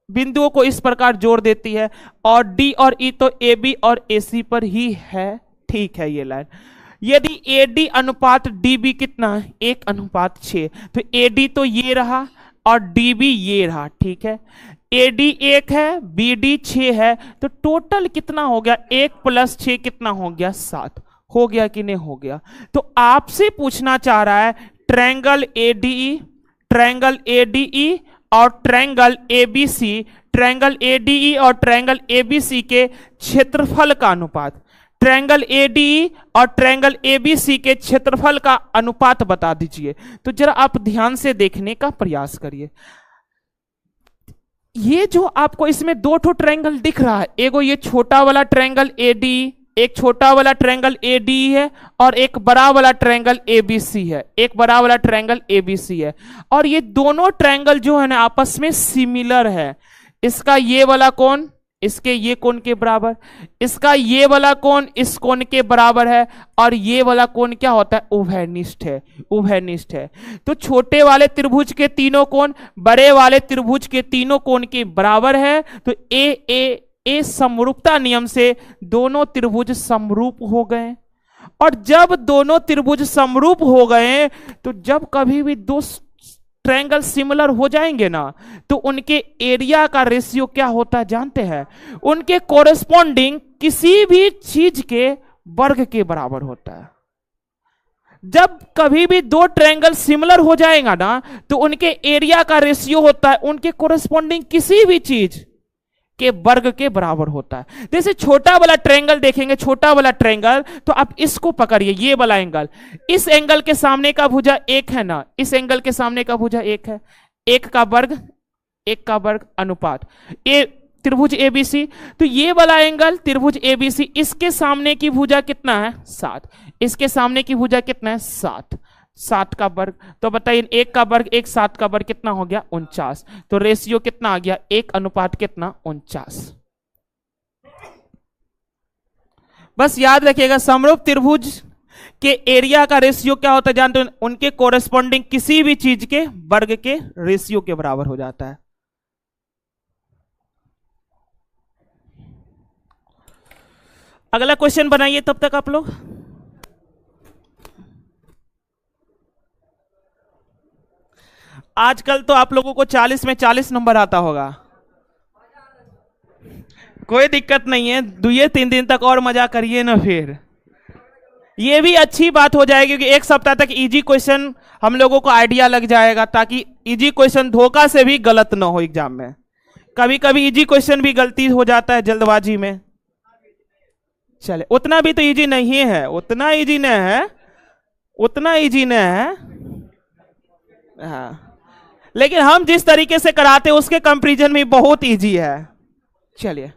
बिंदुओं को इस प्रकार जोड़ देती है, और D और E तो AB और AC पर ही है। ठीक है ये लाइन। यदि AD अनुपात DB कितना है, 1:6, तो AD तो ये रहा और DB ये रहा। ठीक है, AD 1 है, BD 6 है, तो टोटल कितना हो गया, 1 + 6 कितना हो गया, 7 हो गया कि नहीं हो गया। तो आपसे पूछना चाह रहा है ट्रायंगल ADE, ट्रायंगल ADE और ट्रायंगल ABC, ट्रायंगल ADE और ट्रायंगल ABC के क्षेत्रफल का अनुपात, ट्रायंगल ADE और ट्रायंगल ABC के क्षेत्रफल का अनुपात बता दीजिए। तो जरा आप ध्यान से देखने का प्रयास करिए। ये जो आपको इसमें 2 ठो ट्रायंगल दिख रहा है, एगो ये छोटा वाला ट्रायंगल ADE, एक छोटा वाला ट्रायंगल ADE है, और एक बड़ा वाला ट्रायंगल ABC है, एक बड़ा वाला ट्रायंगल ABC है। और ये दोनों ट्रायंगल जो है ना आपस में सिमिलर है। इसका ये वाला कोण इसके ये कोण के बराबर, इसका ये वाला कोण इस कोण के बराबर है, और ये वाला कोण क्या होता है, उभयनिष्ठ है, उभयनिष्ठ है। तो छोटे वाले त्रिभुज के तीनों कोण बड़े वाले त्रिभुज के तीनों कोण के बराबर है। तो ए समरूपता नियम से दोनों त्रिभुज समरूप हो गए। और जब दोनों त्रिभुज समरूप हो गए, तो जब कभी भी दो ट्रायंगल सिमिलर हो जाएंगे ना, तो उनके एरिया का रेशियो क्या होता है जानते हैं, उनके कोरेस्पॉन्डिंग किसी भी चीज के वर्ग के बराबर होता है। जब कभी भी 2 ट्रायंगल सिमिलर हो जाएगा ना, तो उनके एरिया का रेशियो होता है उनके कोरेस्पॉन्डिंग किसी भी चीज के वर्ग के बराबर होता है। जैसे छोटा वाला ट्रायंगल देखेंगे, छोटा वाला ट्रायंगल, तो आप इसको पकड़िए, ये वाला एंगल, इस एंगल के सामने का भुजा 1 है ना, इस एंगल के सामने का भुजा 1 है, 1 का वर्ग अनुपात ए त्रिभुज ABC। तो ये वाला एंगल त्रिभुज ABC, इसके सामने की भुजा कितना है, 7, इसके सामने की भुजा कितना है, 7 का वर्ग। तो बताइए 1 का वर्ग 1, 7 का वर्ग कितना हो गया, 49। तो रेशियो कितना आ गया, 1 कितना, 49। बस याद रखिएगा समरूप त्रिभुज के एरिया का रेशियो क्या होता है जानते हैं, उनके कोरेस्पॉन्डिंग किसी भी चीज के वर्ग के रेशियो के बराबर हो जाता है। अगला क्वेश्चन बनाइए तब तक आप लोग। आजकल तो आप लोगों को 40 में 40 नंबर आता होगा, कोई दिक्कत नहीं है, 2-3 दिन तक और मजा करिए ना। फिर ये भी अच्छी बात हो जाएगी कि 1 सप्ताह तक इजी क्वेश्चन हम लोगों को आइडिया लग जाएगा, ताकि इजी क्वेश्चन धोखा से भी गलत ना हो एग्जाम में। कभी कभी इजी क्वेश्चन भी गलती हो जाता है जल्दबाजी में। चले, उतना भी तो इजी नहीं है, उतना इजी नहीं है, उतना इजी नहीं है। हाँ, लेकिन हम जिस तरीके से कराते हैं उसके कंपैरिजन में बहुत इजी है। चलिए,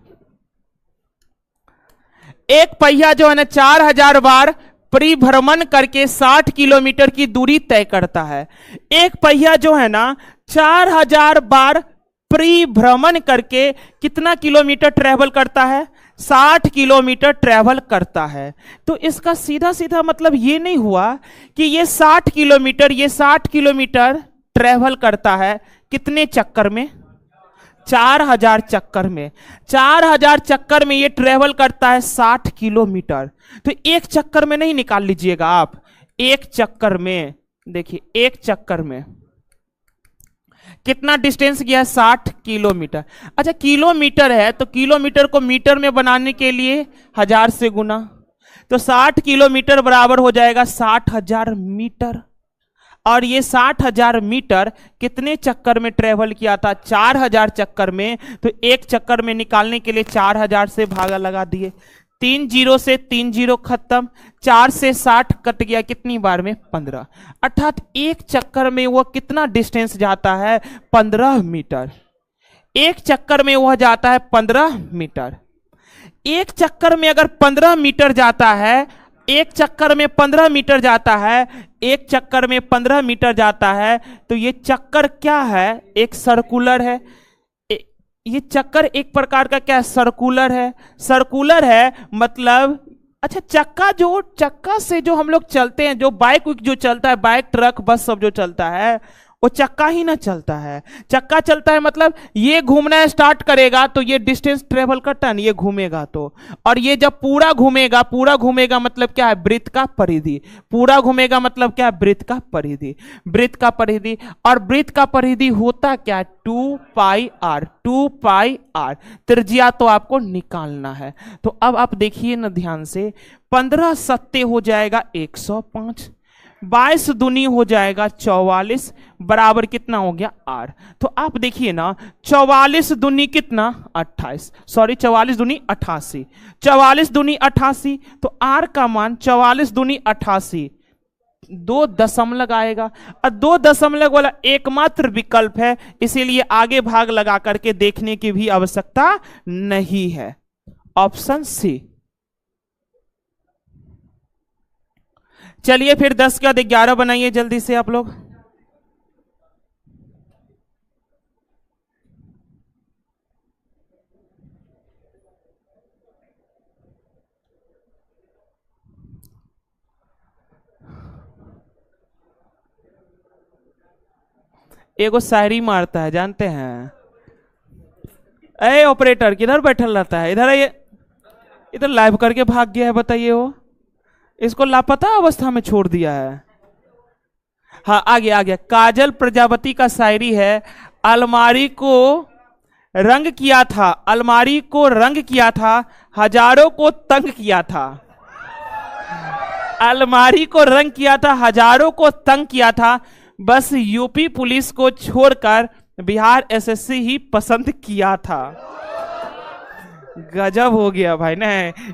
एक पहिया जो है ना 4000 बार परिभ्रमण करके 60 किलोमीटर की दूरी तय करता है। एक पहिया जो है ना 4000 बार परिभ्रमण करके कितना किलोमीटर ट्रेवल करता है, 60 किलोमीटर ट्रेवल करता है। तो इसका सीधा सीधा मतलब ये नहीं हुआ कि ये 60 किलोमीटर ट्रेवल करता है कितने चक्कर में, 4000 चक्कर में। 4000 चक्कर में ये ट्रेवल करता है 60 किलोमीटर। तो एक चक्कर में नहीं निकाल लीजिएगा आप, एक चक्कर में देखिए, एक चक्कर में कितना डिस्टेंस गया है, 60 किलोमीटर। अच्छा, किलोमीटर है तो किलोमीटर को मीटर में बनाने के लिए 1000 से गुना, तो 60 किलोमीटर बराबर हो जाएगा 60,000 मीटर। और ये 60,000 मीटर कितने चक्कर में ट्रेवल किया था? 4,000 चक्कर में। तो एक चक्कर में निकालने के लिए 4,000 से भागा लगा दिए, 3 जीरो से 3 जीरो खत्म, 4 से 60 कट गया, कितनी बार में? 15। अर्थात एक चक्कर में वह कितना डिस्टेंस जाता है? 15 मीटर। एक चक्कर में वह जाता है 15 मीटर। एक चक्कर में अगर 15 मीटर जाता है, एक चक्कर में 15 मीटर जाता है, एक चक्कर में 15 मीटर जाता है, तो ये चक्कर क्या है? एक सर्कुलर है। ये चक्कर एक प्रकार का क्या है? सर्कुलर है। सर्कुलर है मतलब, अच्छा चक्का से जो हम लोग चलते हैं, जो बाइक जो चलता है, बाइक ट्रक बस सब जो चलता है, वो चक्का ही ना चलता है। चक्का चलता है मतलब ये घूमना स्टार्ट करेगा तो ये डिस्टेंस ट्रेवल करता है, ये घूमेगा तो, और ये जब पूरा घूमेगा मतलब क्या है? वृत्त का परिधि। पूरा घूमेगा मतलब क्या है? वृत्त का परिधि। वृत्त का परिधि, और वृत्त का परिधि होता क्या है? 2 पाई r। 2 पाई r त्रिज्या तो आपको निकालना है। तो अब आप देखिए ना ध्यान से, 15 सत्ते हो जाएगा 105, 22 दूनी हो जाएगा 44, बराबर कितना हो गया? r। तो आप देखिए ना, 44 दूनी कितना? 28, सॉरी 44 दूनी 88, 44 दूनी 88, तो r का मान 44 दूनी 88, 2 दशमलव आएगा। और 2 दशमलव वाला एकमात्र विकल्प है, इसीलिए आगे भाग लगा करके देखने की भी आवश्यकता नहीं है। Option C. चलिए फिर 10 के बाद 11 बनाइए जल्दी से आप लोग। एगो शायरी मारता है, जानते हैं? ए ऑपरेटर किधर बैठल रहता है? इधर आइए। इधर लाइव करके भाग गया है, बताइए। वो इसको लापता अवस्था में छोड़ दिया है। हाँ आ गया। काजल प्रजापति का शायरी है, अलमारी को रंग किया था, अलमारी को रंग किया था, हजारों को तंग किया था। अलमारी को रंग किया था, हजारों को तंग किया था, बस यूपी पुलिस को छोड़कर बिहार एसएससी ही पसंद किया था। गजब हो गया भाई ना,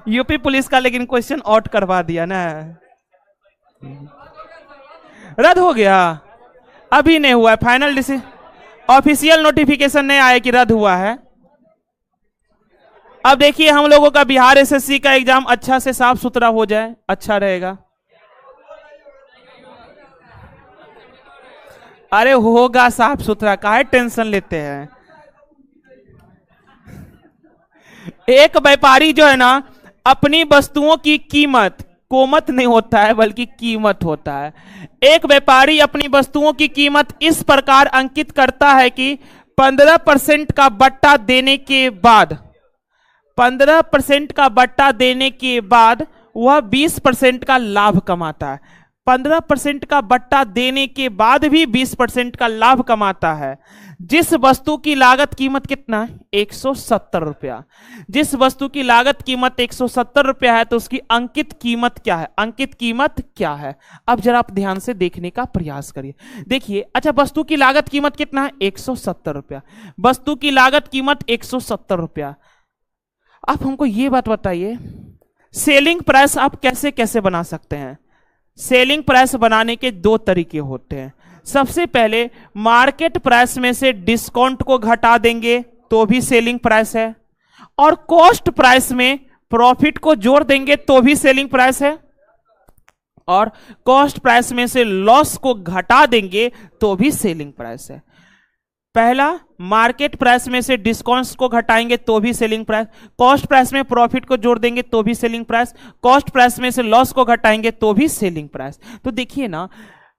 यूपी पुलिस का लेकिन क्वेश्चन आउट करवा दिया ना। रद्द हो गया, अभी नहीं हुआ है फाइनल डिसीजन, ऑफिशियल नोटिफिकेशन नहीं आया कि रद्द हुआ है। अब देखिए हम लोगों का बिहार एसएससी का एग्जाम अच्छा से साफ सुथरा हो जाए, अच्छा रहेगा। अरे होगा साफ सुथरा, काहे टेंशन लेते हैं। एक व्यापारी जो है ना, अपनी वस्तुओं की कीमत, कोमत नहीं होता है बल्कि कीमत होता है, एक व्यापारी अपनी वस्तुओं की कीमत इस प्रकार अंकित करता है कि 15% का बट्टा देने के बाद, 15% का बट्टा देने के बाद वह 20% का लाभ कमाता है। 15% का बट्टा देने के बाद भी 20% का लाभ कमाता है। जिस वस्तु की लागत कीमत कितना है? 170 रुपया। जिस वस्तु की लागत कीमत 170 रुपया है तो उसकी अंकित कीमत क्या है? अंकित कीमत क्या है? अब जरा आप ध्यान से देखने का प्रयास करिए। देखिए, अच्छा वस्तु की लागत कीमत कितना है? 170 रुपया। वस्तु की लागत कीमत 170 रुपया। आप हमको ये बात बताइए, सेलिंग प्राइस आप कैसे कैसे बना सकते हैं? सेलिंग प्राइस बनाने के 2 तरीके होते हैं। सबसे पहले मार्केट प्राइस में से डिस्काउंट को घटा देंगे तो भी सेलिंग प्राइस है, और कॉस्ट प्राइस में प्रॉफिट को जोड़ देंगे तो भी सेलिंग प्राइस है, और कॉस्ट प्राइस में से लॉस को घटा देंगे तो भी सेलिंग प्राइस है। पहला, मार्केट प्राइस में से डिस्काउंट्स को घटाएंगे तो भी सेलिंग प्राइस, कॉस्ट प्राइस में प्रॉफिट को जोड़ देंगे तो भी सेलिंग प्राइस, कॉस्ट प्राइस में से लॉस को घटाएंगे तो भी सेलिंग प्राइस। तो देखिए ना,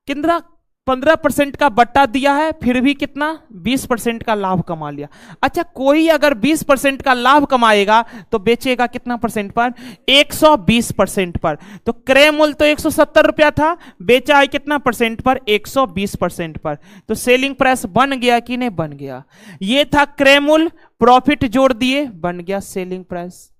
कितना 15% का बट्टा दिया है फिर भी कितना 20% का लाभ कमा लिया। अच्छा, कोई अगर 20% का लाभ कमाएगा तो बेचेगा कितना परसेंट पर? 120% पर। तो क्रय मूल्य तो 170 रुपया था, बेचा है कितना परसेंट पर? 120% पर। तो सेलिंग प्राइस बन गया कि नहीं बन गया? ये था क्रय मूल्य, प्रॉफिट जोड़ दिए, बन गया सेलिंग प्राइस।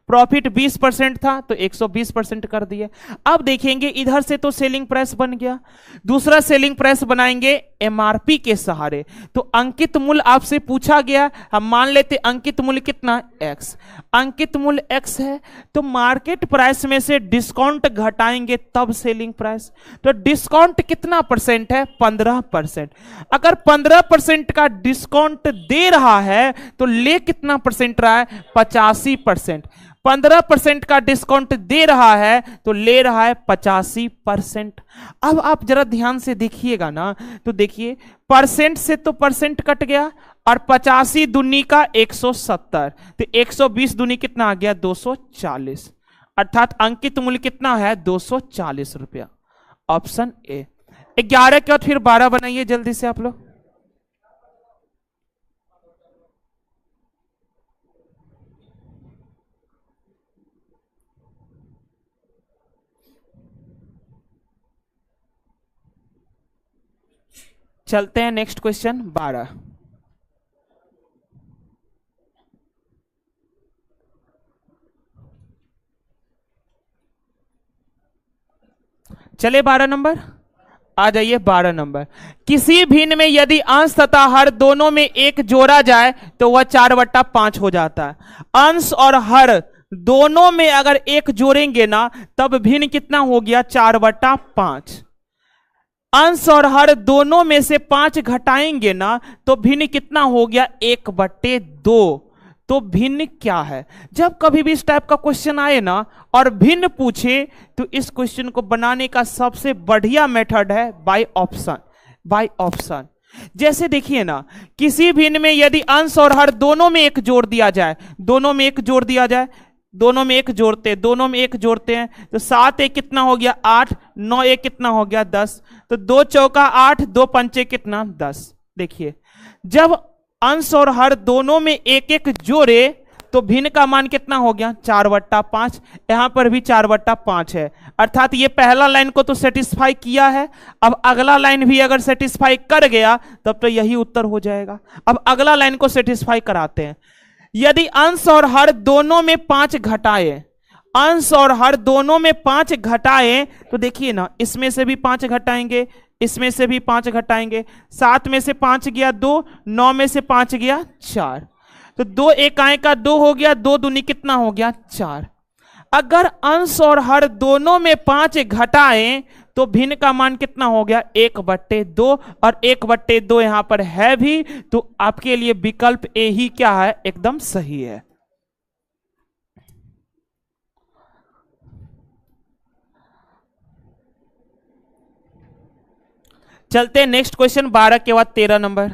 प्रॉफिट 20% था तो 120% कर दिए। अब देखेंगे इधर से तो सेलिंग प्राइस बन गया, दूसरा सेलिंग प्राइस बनाएंगे एमआरपी के सहारे। तो अंकित मूल्य आपसे पूछा गया, हम मान लेते अंकित मूल्य कितना x, अंकित मूल्य x है तो मार्केट प्राइस में से डिस्काउंट घटाएंगे तब सेलिंग प्राइस। तो डिस्काउंट कितना परसेंट है? 15%। अगर 15% का डिस्काउंट दे रहा है तो ले कितना परसेंट रहा है? 85%। 15% का डिस्काउंट दे रहा है तो ले रहा है 85%। अब आप जरा ध्यान से देखिएगा ना, तो देखिए परसेंट से तो परसेंट कट गया और 85 दूनी का 170, तो 120 दूनी कितना आ गया? 240, अर्थात अंकित मूल्य कितना है? 240 रुपया। Option A. 11 के बाद फिर 12 बनाइए जल्दी से आप लोग। चलते हैं नेक्स्ट क्वेश्चन 12। चले 12 नंबर, आ जाइए 12 नंबर। किसी भिन्न में यदि अंश तथा हर दोनों में एक जोड़ा जाए तो वह 4/5 हो जाता है। अंश और हर दोनों में अगर एक जोड़ेंगे ना तब भिन्न कितना हो गया? 4/5। अंश और हर दोनों में से 5 घटाएंगे ना तो भिन्न कितना हो गया? 1/2। तो भिन्न क्या है? जब कभी भी इस टाइप का क्वेश्चन आए ना और भिन्न पूछे तो इस क्वेश्चन को बनाने का सबसे बढ़िया मेथड है बाय ऑप्शन। बाय ऑप्शन जैसे देखिए ना, किसी भिन्न में यदि अंश और हर दोनों में एक जोड़ दिया जाए, दोनों में एक जोड़ दिया जाए, दोनों में एक जोड़ते, दोनों में एक जोड़ते हैं तो 7 एक कितना हो गया? 8, 9 एक कितना हो गया? 10, तो 2 चौका 8, 2 पंचे कितना? 10। देखिए जब अंश और हर दोनों में एक एक जोड़े तो भिन्न का मान कितना हो गया? 4/5। यहां पर भी 4/5 है, अर्थात ये पहला लाइन को तो सेटिस्फाई किया है। अब अगला लाइन भी अगर सेटिस्फाई कर गया तब तो यही उत्तर हो जाएगा। अब अगला लाइन को सेटिस्फाई कराते हैं। यदि अंश और हर दोनों में 5 घटाए, अंश और हर दोनों में 5 घटाए तो देखिए ना, इसमें से भी 5 घटाएंगे, इसमें से भी 5 घटाएंगे। 7 में से 5 गया 2, 9 में से 5 गया 4, तो 2 एकाएं का 2 हो गया, 2 दूनी कितना हो गया? 4। अगर अंश और हर दोनों में 5 घटाएं तो भिन्न का मान कितना हो गया? 1/2, और 1/2 यहां पर है भी, तो आपके लिए विकल्प ए ही क्या है? एकदम सही है। चलते हैं नेक्स्ट क्वेश्चन 12 के बाद 13 नंबर।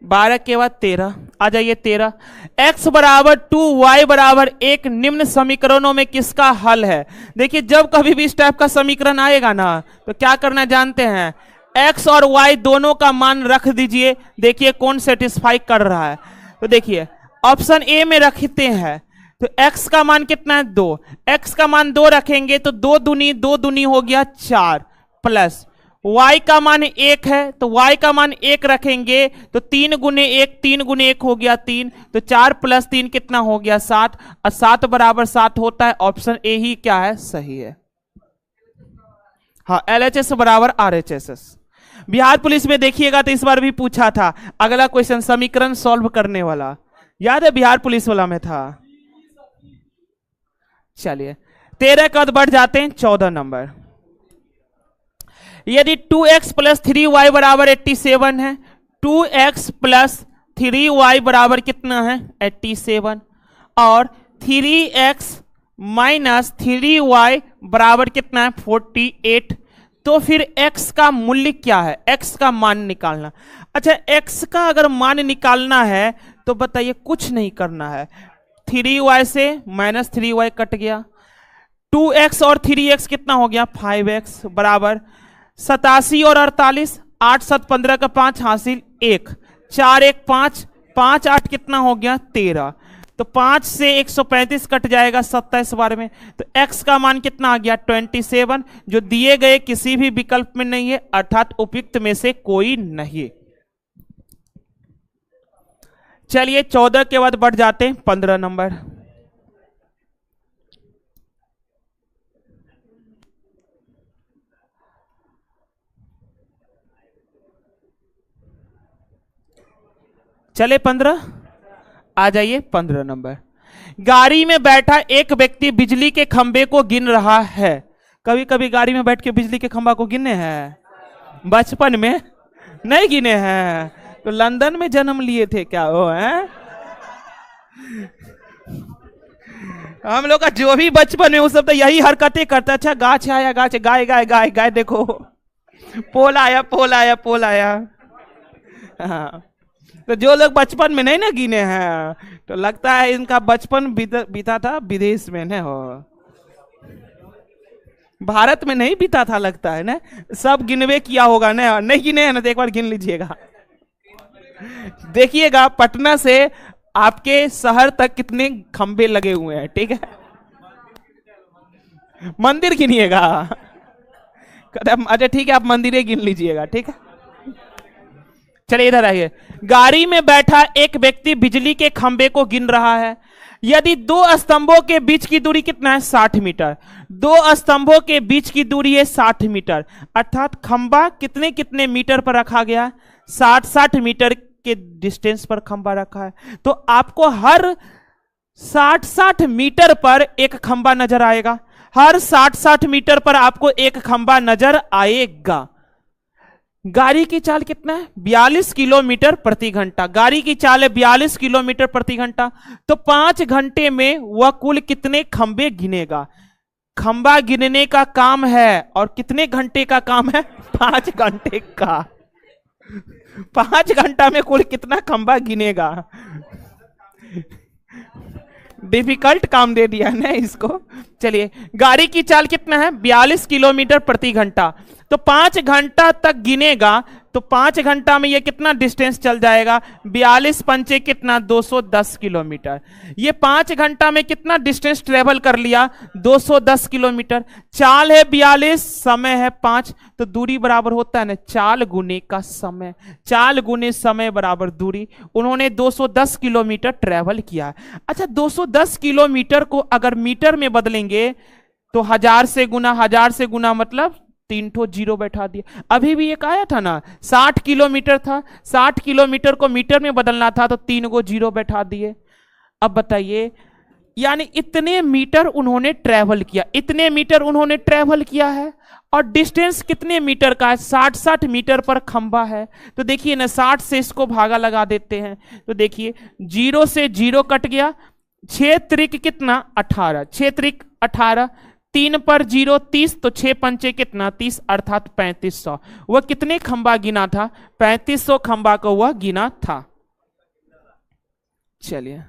बारह के बाद 13, आ जाइए 13। x बराबर 2 y बराबर 1 निम्न समीकरणों में किसका हल है? देखिए जब कभी भी इस टाइप का समीकरण आएगा ना तो क्या करना जानते हैं? x और y दोनों का मान रख दीजिए, देखिए कौन सेटिस्फाई कर रहा है। तो देखिए ऑप्शन ए में रखते हैं तो x का मान कितना है? 2। x का मान 2 रखेंगे तो 2 दूनी हो गया 4, प्लस y का मान 1 है तो y का मान 1 रखेंगे तो 3 गुने 1 हो गया 3, तो 4 + 3 कितना हो गया? 7, और 7 बराबर 7 होता है। ऑप्शन ए ही क्या है? सही है। हाँ, LHS बराबर RHS। बिहार पुलिस में देखिएगा तो इस बार भी पूछा था अगला क्वेश्चन समीकरण सॉल्व करने वाला, याद है? बिहार पुलिस वाला में था। चलिए 13 का बढ़ जाते हैं 14 नंबर। यदि 2x + 3y बराबर 87 है, 2x + 3y बराबर कितना है? 87, और 3x - 3y बराबर कितना है? 48, तो फिर x का मूल्य क्या है? x का मान निकालना। अच्छा, x का अगर मान निकालना है तो बताइए, कुछ नहीं करना है, 3y से -3y कट गया, 2x और 3x कितना हो गया? 5x बराबर 87 और 48, 8 7 15 का 5 हासिल 1, 4 1 5, 5 8 कितना हो गया? 13, तो 5 से 135 कट जाएगा 27 बार में, तो x का मान कितना आ गया 27, जो दिए गए किसी भी विकल्प में नहीं है, अर्थात उपयुक्त में से कोई नहीं। चलिए 14 के बाद बढ़ जाते हैं 15 नंबर। चले 15, आ जाइए 15 नंबर। गाड़ी में बैठा एक व्यक्ति बिजली के खंबे को गिन रहा है। कभी कभी गाड़ी में बैठ के बिजली के खंबा को गिने हैं? बचपन में नहीं गिने हैं? तो लंदन में जन्म लिए थे क्या वो हैं? हम लोग का जो भी बचपन में वो सब तो यही हरकतें करता। अच्छा गाछ आया, गाछ, गाय गाय गाय गाय, देखो पोल आया पोल आया पोल आया। हाँ, तो जो लोग बचपन में नहीं ना गिने हैं तो लगता है इनका बचपन बीता था विदेश में न हो, भारत में नहीं बीता था लगता है ना। सब गिनवे किया होगा ना, नहीं गिने हैं ना तो एक बार गिन लीजिएगा। देखिएगा पटना से आपके शहर तक कितने खंबे लगे हुए हैं, ठीक है। मंदिर गिनिएगा, अच्छा ठीक है, आप मंदिरें गिन लीजिएगा, ठीक है। चलिए इधर आइए। गाड़ी में बैठा एक व्यक्ति बिजली के खंबे को गिन रहा है। यदि दो स्तंभों के बीच की दूरी कितना है 60 मीटर, दो स्तंभों के बीच की दूरी है 60 मीटर, अर्थात खंबा कितने कितने मीटर पर रखा गया, 60 मीटर के डिस्टेंस पर खंबा रखा है। तो आपको हर 60 मीटर पर एक खंबा नजर आएगा, हर 60 मीटर पर आपको एक खंबा नजर आएगा। गाड़ी की चाल कितना है 42 किलोमीटर प्रति घंटा, गाड़ी की चाल है 42 किलोमीटर प्रति घंटा। तो 5 घंटे में वह कुल कितने खंबे गिनेगा। खंबा गिनने का काम है और कितने घंटे का काम है 5 घंटे का। 5 घंटा में कुल कितना खंबा गिनेगा। डिफिकल्ट काम दे दिया ना इसको। चलिए गाड़ी की चाल कितना है 42 किलोमीटर प्रति घंटा, तो 5 घंटा तक गिनेगा, तो 5 घंटा में ये कितना डिस्टेंस चल जाएगा 42 पंचे कितना 210 किलोमीटर। ये 5 घंटा में कितना डिस्टेंस ट्रेवल कर लिया 210 किलोमीटर। चाल है 42, समय है 5, तो दूरी बराबर होता है ना चाल गुने का समय, चाल गुने समय बराबर दूरी। उन्होंने 210 किलोमीटर ट्रेवल किया। अच्छा 210 किलोमीटर को अगर मीटर में बदलेंगे तो 1000 से गुना मतलब 3 ठो जीरो बैठा दिया। अभी भी एक आया था ना 60 किलोमीटर था, 60 किलोमीटर को मीटर में बदलना था तो 3 गो जीरो बैठा दिए। अब बताइए यानी इतने मीटर उन्होंने ट्रेवल किया, इतने मीटर उन्होंने ट्रेवल किया है और डिस्टेंस कितने मीटर का है 60 मीटर पर खंबा है। तो देखिए ना 60 से इसको भागा लगा देते हैं, तो देखिए 0 से 0 कट गया, 6 त्रिक कितना 18, 6 त्रिक 18, 3 पर 0 30, तो 6 पंचे कितना 30, अर्थात 3500। वह कितने खंबा गिना था 3500 खंबा को वह गिना था। चलिए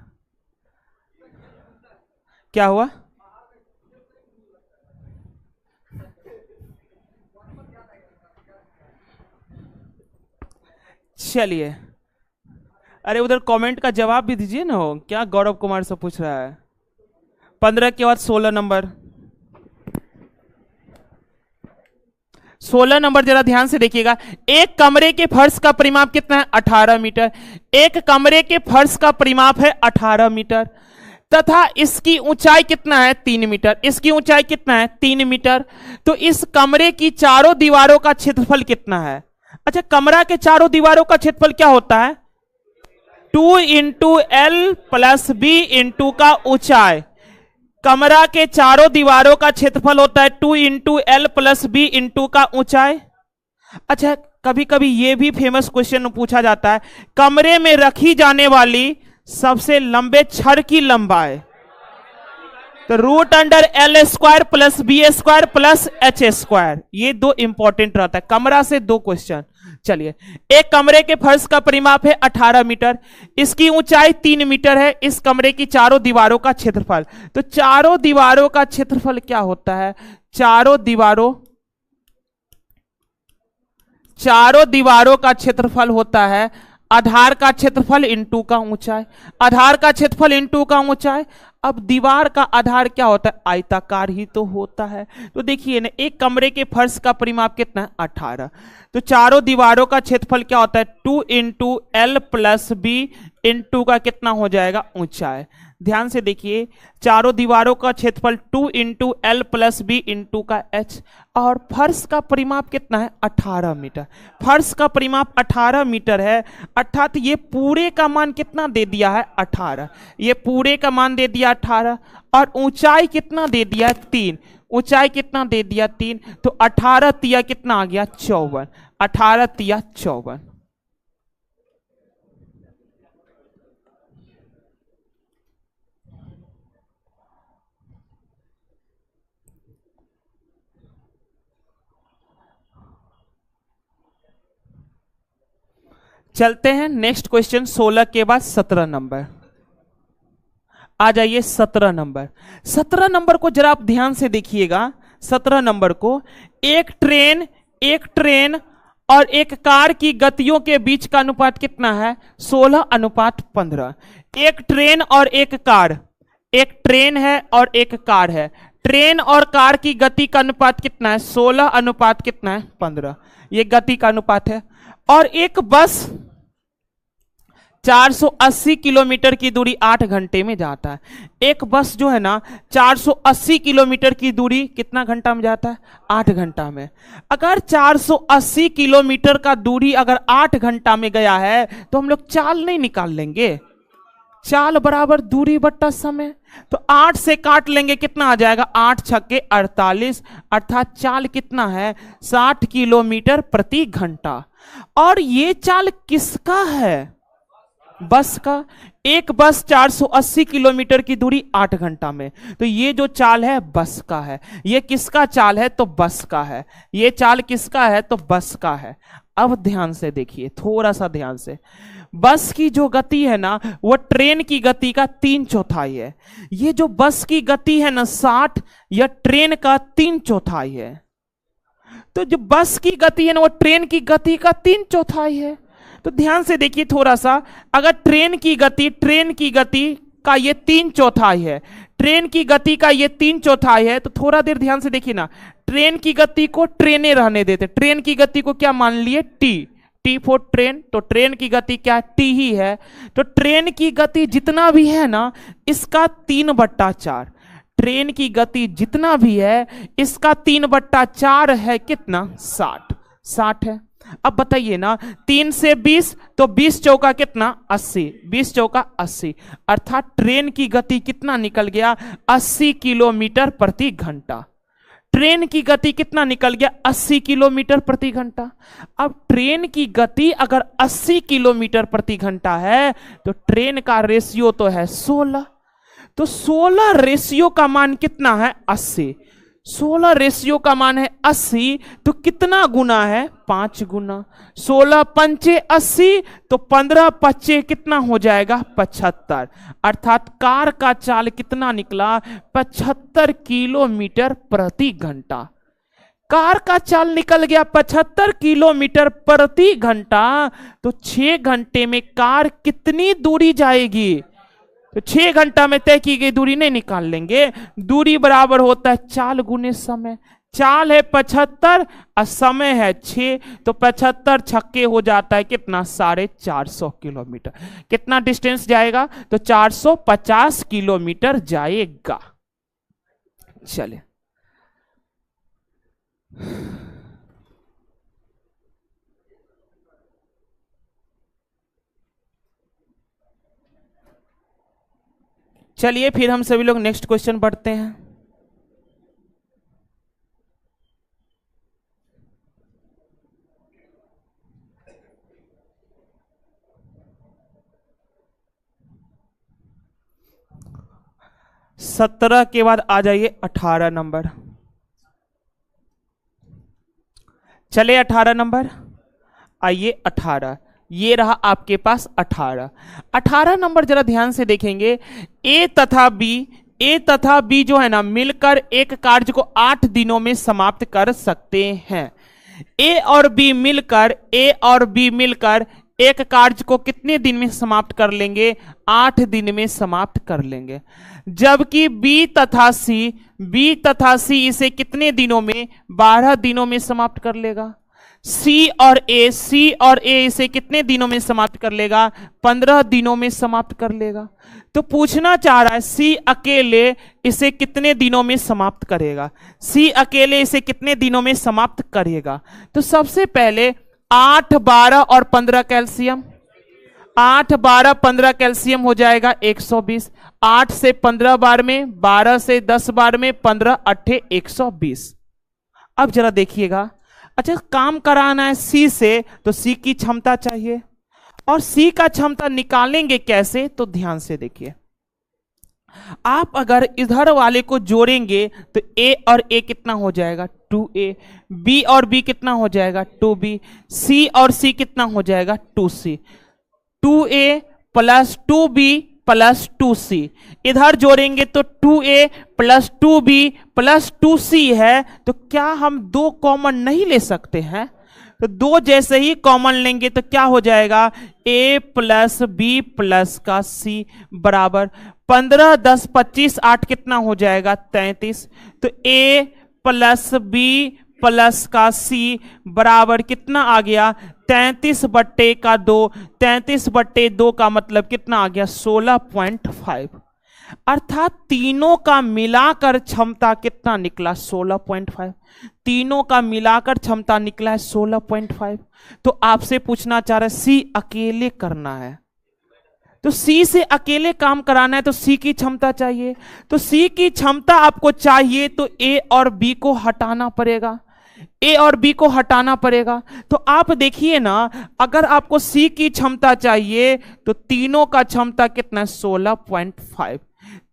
क्या हुआ, चलिए अरे उधर कमेंट का जवाब भी दीजिए ना। हो क्या गौरव कुमार से पूछ रहा है। 15 के बाद 16 नंबर, 16 नंबर जरा ध्यान से देखिएगा। एक कमरे के फर्श का परिमाप कितना है 18 मीटर, एक कमरे के फर्श का परिमाप है 18 मीटर तथा इसकी ऊंचाई कितना है 3 मीटर, इसकी ऊंचाई कितना है 3 मीटर। तो इस कमरे की चारों दीवारों का क्षेत्रफल कितना है। अच्छा कमरा के चारों दीवारों का क्षेत्रफल क्या होता है 2 into L plus B into का ऊंचाई। कमरा के चारों दीवारों का क्षेत्रफल होता है 2 into L plus B into का ऊंचाई। अच्छा कभी कभी यह भी फेमस क्वेश्चन पूछा जाता है कमरे में रखी जाने वाली सबसे लंबे छड़ की लंबाई, तो root under L square plus B square plus H square. ये दो इंपॉर्टेंट रहता है कमरा से 2 क्वेश्चन। चलिए एक कमरे के फर्श का परिमाप है 18 मीटर, इसकी ऊंचाई 3 मीटर है, इस कमरे की चारों दीवारों का क्षेत्रफल, तो चारों दीवारों का क्षेत्रफल क्या होता है चारों दीवारों का क्षेत्रफल होता है आधार का क्षेत्रफल इंटू का ऊंचाई, आधार का क्षेत्रफल इंटू का ऊंचाई। अब दीवार का आधार क्या होता है, आयताकार ही तो होता है। तो देखिए ना, एक कमरे के फर्श का परिमाप कितना है, 18। तो चारों दीवारों का क्षेत्रफल क्या होता है, 2 into L plus B into का कितना हो जाएगा, ऊंचाई। ध्यान से देखिए, चारों दीवारों का क्षेत्रफल 2 into L plus B into का एच, और फर्श का परिमाप कितना है, 18 मीटर। फर्श का परिमाप 18 मीटर है, अर्थात ये पूरे का मान कितना दे दिया है, 18। ये पूरे का मान दे दिया 18, और ऊंचाई कितना दे दिया, 3। ऊंचाई कितना दे दिया, 3। तो 18 तिया कितना आ गया, 54। 18 तिया 54। चलते हैं नेक्स्ट क्वेश्चन, 16 के बाद 17 नंबर आ जाइए। 17 नंबर, 17 नंबर को जरा आप ध्यान से देखिएगा। 17 नंबर को, एक ट्रेन और एक कार की गतियों के बीच का अनुपात कितना है, 16:15। एक ट्रेन और एक कार, एक ट्रेन है और एक कार है, ट्रेन और कार की गति का अनुपात कितना है, 16 अनुपात कितना है, 15। ये गति का अनुपात है। और एक बस 480 किलोमीटर की दूरी 8 घंटे में जाता है। एक बस जो है ना 480 किलोमीटर की दूरी कितना घंटा में जाता है, 8 घंटा में। अगर 480 किलोमीटर का दूरी अगर 8 घंटा में गया है तो हम लोग चाल नहीं निकाल लेंगे, चाल बराबर दूरी बट्टा समय। तो 8 से काट लेंगे, कितना आ जाएगा, 8 छक्के 48, अर्थात चाल कितना है, 60 किलोमीटर प्रति घंटा। और ये चाल किसका है, बस का। एक बस 480 किलोमीटर की दूरी 8 घंटा में, तो ये जो चाल है बस का है। ये किसका चाल है, तो बस का है। ये चाल किसका है, तो बस का है। अब ध्यान से देखिए, थोड़ा सा ध्यान से, बस की जो गति है ना वो ट्रेन की गति का 3/4 है। ये जो बस की गति है ना 60, यह ट्रेन का 3/4 है। तो जो बस की गति है ना वो ट्रेन की गति का 3/4 है। तो ध्यान से देखिए थोड़ा सा, अगर ट्रेन की गति का ये 3/4 है, ट्रेन की गति का ये 3/4 है, तो थोड़ा देर ध्यान से देखिए ना, ट्रेन की गति को ट्रेने रहने देते, ट्रेन की गति को क्या मान लिए, टी फॉर ट्रेन। तो ट्रेन की गति क्या, टी ही है। तो ट्रेन की गति जितना भी है ना इसका 3/4, ट्रेन की गति जितना भी है इसका 3/4 है, कितना, 60 है। अब बताइए ना, 3 से 20 तो 20 चौका कितना, 80, 20 चौका 80, अर्थात ट्रेन की गति कितना निकल गया, 80 किलोमीटर प्रति घंटा। ट्रेन की गति कितना निकल गया, 80 किलोमीटर प्रति घंटा। अब ट्रेन की गति अगर 80 किलोमीटर प्रति घंटा है तो ट्रेन का रेशियो तो है 16, तो 16 रेशियो का मान कितना है, 80। 16 रेशियो का मान है 80, तो कितना गुना है, 5 गुना। 16 पंचे 80, तो 15 पच्चे कितना हो जाएगा, 75। अर्थात कार का चाल कितना निकला, 75 किलोमीटर प्रति घंटा। कार का चाल निकल गया 75 किलोमीटर प्रति घंटा। तो 6 घंटे में कार कितनी दूरी जाएगी, तो 6 घंटा में तय की गई दूरी नहीं निकाल लेंगे। दूरी बराबर होता है चाल गुने समय। चाल है 75 और समय है 6, तो 75 छक्के हो जाता है कितना, 450 किलोमीटर। कितना डिस्टेंस जाएगा, तो 450 किलोमीटर जाएगा। चले, चलिए फिर हम सभी लोग नेक्स्ट क्वेश्चन पढ़ते हैं। सत्रह के बाद आ जाइए 18 नंबर। चले 18 नंबर, आइए 18, ये रहा आपके पास 18 नंबर। जरा ध्यान से देखेंगे, ए तथा बी जो है ना मिलकर एक कार्य को 8 दिनों में समाप्त कर सकते हैं। ए और बी मिलकर एक कार्य को कितने दिन में समाप्त कर लेंगे? 8 दिन में समाप्त कर लेंगे। जबकि बी तथा सी इसे कितने दिनों में? 12 दिनों में समाप्त कर लेगा। सी और ए इसे कितने दिनों में समाप्त कर लेगा? 15 दिनों में समाप्त कर लेगा। तो पूछना चाह रहा है सी अकेले इसे कितने दिनों में समाप्त करेगा? सी अकेले इसे कितने दिनों में समाप्त करेगा? तो सबसे पहले 8, 12 और 15 कैल्शियम, 8, 12, 15 कैल्शियम हो जाएगा 120। 8 से 15 बार में, 12 से 10 बार में, 15 8 120। अब जरा देखिएगा, अच्छा काम कराना है सी से, तो सी की क्षमता चाहिए, और सी का क्षमता निकालेंगे कैसे? तो ध्यान से देखिए, आप अगर इधर वाले को जोड़ेंगे तो ए और ए कितना हो जाएगा? 2a। बी और बी कितना हो जाएगा? 2b। सी और सी कितना हो जाएगा? 2c। 2a plus 2b plus 2c, इधर जोड़ेंगे तो 2a plus 2b plus 2c है। तो क्या हम दो कॉमन नहीं ले सकते हैं? तो दो जैसे ही कॉमन लेंगे तो क्या हो जाएगा? a प्लस बी प्लस का c बराबर 15, 10, 25, 8 कितना हो जाएगा? 33। तो a प्लस बी प्लस का c बराबर कितना आ गया? 33/2। 33/2 का मतलब कितना आ गया? 16.5। अर्थात तीनों का मिलाकर क्षमता कितना निकला? 16.5। तीनों का मिलाकर क्षमता निकला है 16.5। तो आपसे पूछना चाह रहा है सी अकेले करना है, तो सी से अकेले काम कराना है तो सी की क्षमता चाहिए। तो सी की क्षमता आपको चाहिए तो ए और बी को हटाना पड़ेगा, ए और बी को हटाना पड़ेगा। तो आप देखिए ना, अगर आपको सी की क्षमता चाहिए तो तीनों का क्षमता कितना है? 16.5।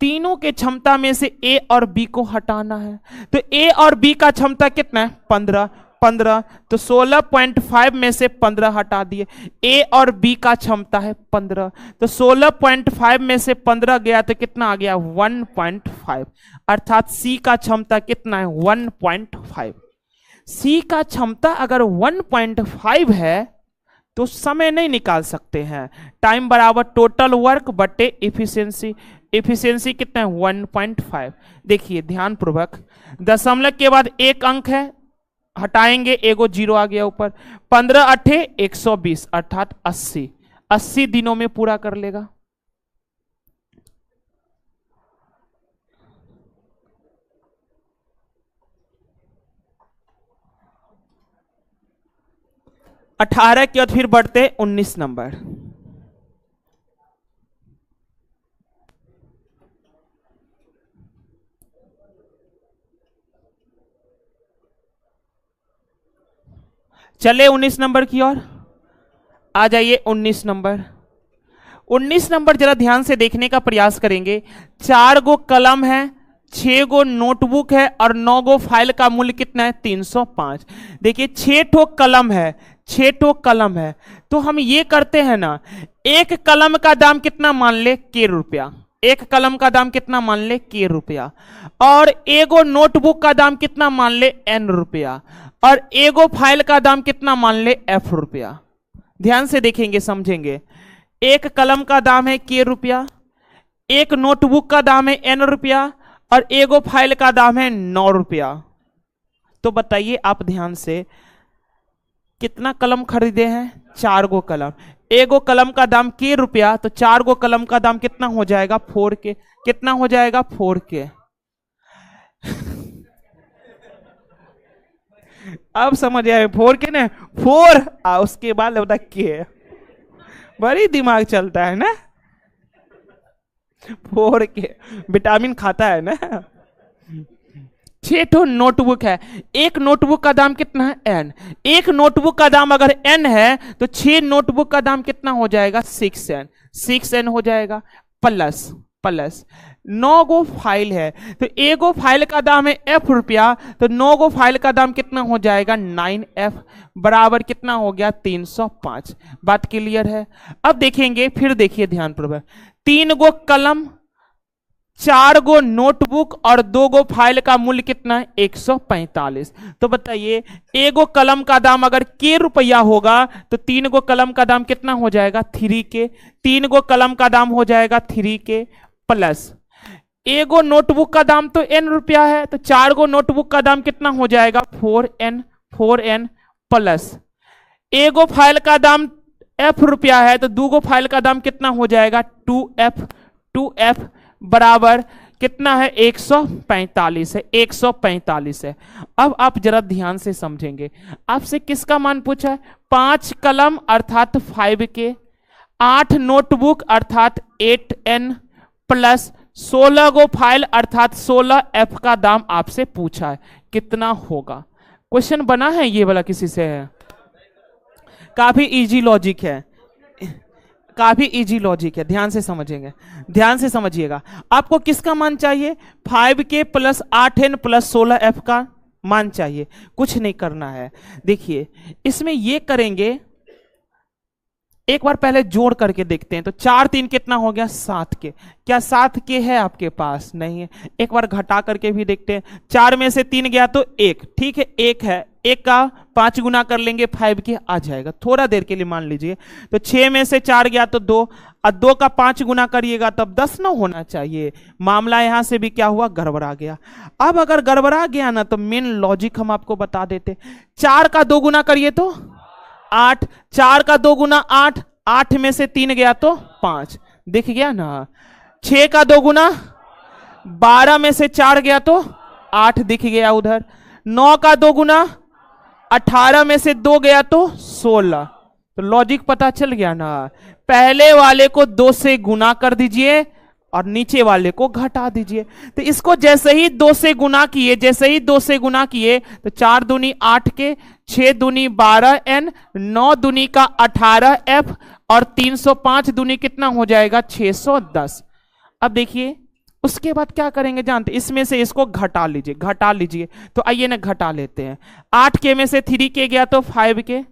तीनों के क्षमता में से ए और बी को हटाना है, तो ए और बी का क्षमता कितना है? 15। तो 16.5 में से 15 हटा दिए, ए और बी का क्षमता है 15। तो 16.5 में से 15 गया तो कितना आ गया? 1.5। अर्थात सी का क्षमता कितना है? 1.5। सी का क्षमता अगर 1.5 है तो समय नहीं निकाल सकते हैं। टाइम बराबर टोटल वर्क बटे इफिशियंसी। इफिशियंसी कितना है? 1.5। देखिए ध्यान पूर्वक, दशमलव के बाद एक अंक है, हटाएंगे, एगो जीरो आ गया ऊपर। 15 8 120 अर्थात 80। 80 दिनों में पूरा कर लेगा। अठारह के बाद फिर बढ़ते 19 नंबर। चले 19 नंबर की ओर आ जाइए। 19 नंबर, 19 नंबर जरा ध्यान से देखने का प्रयास करेंगे। 4 गो कलम है, 6 गो नोटबुक है और 9 गो फाइल का मूल्य कितना है? 305। देखिए 6 ठो कलम है, 6 ठो कलम है, तो हम ये करते हैं ना, एक कलम का दाम कितना मान ले? के रुपया। एक कलम का दाम कितना मान ले? के रुपया। और एगो नोटबुक का दाम कितना मान ले? एन रुपया। और एगो फाइल का दाम कितना मान ले? एफ रुपया। ध्यान से देखेंगे समझेंगे। एक कलम का दाम है के रुपया, एक नोटबुक का दाम है एन रुपया और एगो फाइल का दाम है 9 रुपया। तो बताइए आप ध्यान से, कितना कलम खरीदे हैं? 4 गो कलम। एगो कलम का दाम के रुपया, तो 4 गो कलम का दाम कितना हो जाएगा? 4 के। कितना हो जाएगा? 4 के। अब समझ आए? 4 के ना, 4 उसके बाद बता के। बड़ी दिमाग चलता है ना। 4 के विटामिन खाता है ना। 6 ठो नोटबुक है, एक नोटबुक का दाम कितना है? एन। एक नोटबुक का दाम अगर एन है तो 6 नोटबुक का दाम कितना हो जाएगा? 6n। 6n हो जाएगा प्लस 9 गो फाइल है, तो एगो फाइल का दाम है एफ रुपया, तो 9 गो फाइल का दाम कितना हो जाएगा? 9f बराबर कितना हो गया? 305। बात क्लियर है? अब देखेंगे, फिर देखिए ध्यान पूर्वक। 3 गो कलम 4 गो नोटबुक और 2 गो फाइल का मूल्य कितना है? 145। तो बताइए, एगो कलम का दाम अगर के रुपया होगा तो 3 गो कलम का दाम कितना हो जाएगा? 3 के। 3 गो कलम का दाम हो जाएगा 3 के, प्लस एगो नोटबुक का दाम तो n रुपया है, तो 4 गो नोटबुक का दाम कितना हो जाएगा? 4n, प्लस एगो फाइल का दाम f रुपया है, तो 2 गो फाइल का दाम कितना हो जाएगा? 2f बराबर कितना है? 145 है, 145 है। अब आप जरा ध्यान से समझेंगे, आपसे किसका मान पूछा है? 5 कलम अर्थात 5 के, 8 नोटबुक अर्थात 8n, प्लस 16 गो फाइल अर्थात 16f का दाम आपसे पूछा है, कितना होगा? क्वेश्चन बना है ये वाला किसी से? है, काफी इजी लॉजिक है, काफी इजी लॉजिक है, ध्यान से समझेंगे, ध्यान से समझिएगा। आपको किसका मान चाहिए? 5K plus 8n plus 16f का मान चाहिए, कुछ नहीं करना है। देखिए इसमें ये करेंगे, एक बार पहले जोड़ करके देखते हैं। तो 4 3 कितना हो गया? 7K। क्या 7K है आपके पास? नहीं है। एक बार घटा करके भी देखते हैं। 4 में से 3 गया तो 1, ठीक है, 1 है, 1 का 5 गुना कर लेंगे 5K आ जाएगा। थोड़ा देर के लिए मान लीजिए। तो 6 में से 4 गया तो 2, और 2 का 5 गुना करिएगा तब 10 ना होना चाहिए। मामला यहां से भी क्या हुआ? गड़बड़ा गया। अब अगर गड़बड़ा गया ना तो मेन लॉजिक हम आपको बता देते। 4 का 2 गुना करिए तो 8, 4 का 2 गुना 8, 8 में से 3 गया तो 5, दिख गया ना। 6 का 2 गुना 12 में से 4 गया तो 8, दिख गया उधर। 9 का 2 गुना 18 में से 2 गया तो 16। तो लॉजिक पता चल गया ना। पहले वाले को 2 से गुना कर दीजिए और नीचे वाले को घटा दीजिए। तो इसको जैसे ही 2 से गुना किए, जैसे ही 2 से गुना किए तो 4 दूनी 8K, 6 दूनी 12n, 9 दूनी का 18f और 305 दूनी कितना हो जाएगा? 610। अब देखिए उसके बाद क्या करेंगे जानते? इसमें से इसको घटा लीजिए, घटा लीजिए। तो आइए ना घटा लेते हैं। 8K में से 3K गया तो 5K,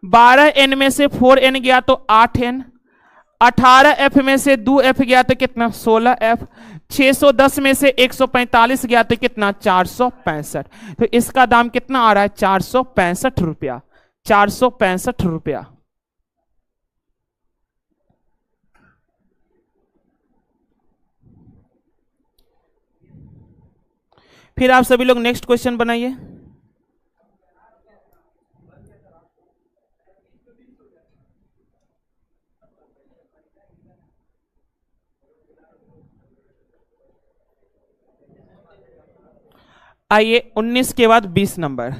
12n में से 4n गया तो 8n, 18f में से 2f गया तो कितना? 16f, 610 में से 145 गया तो कितना? 465। तो इसका दाम कितना आ रहा है? 465 रुपया, 465 रुपया। फिर आप सभी लोग नेक्स्ट क्वेश्चन बनाइए। आइए 19 के बाद 20 नंबर।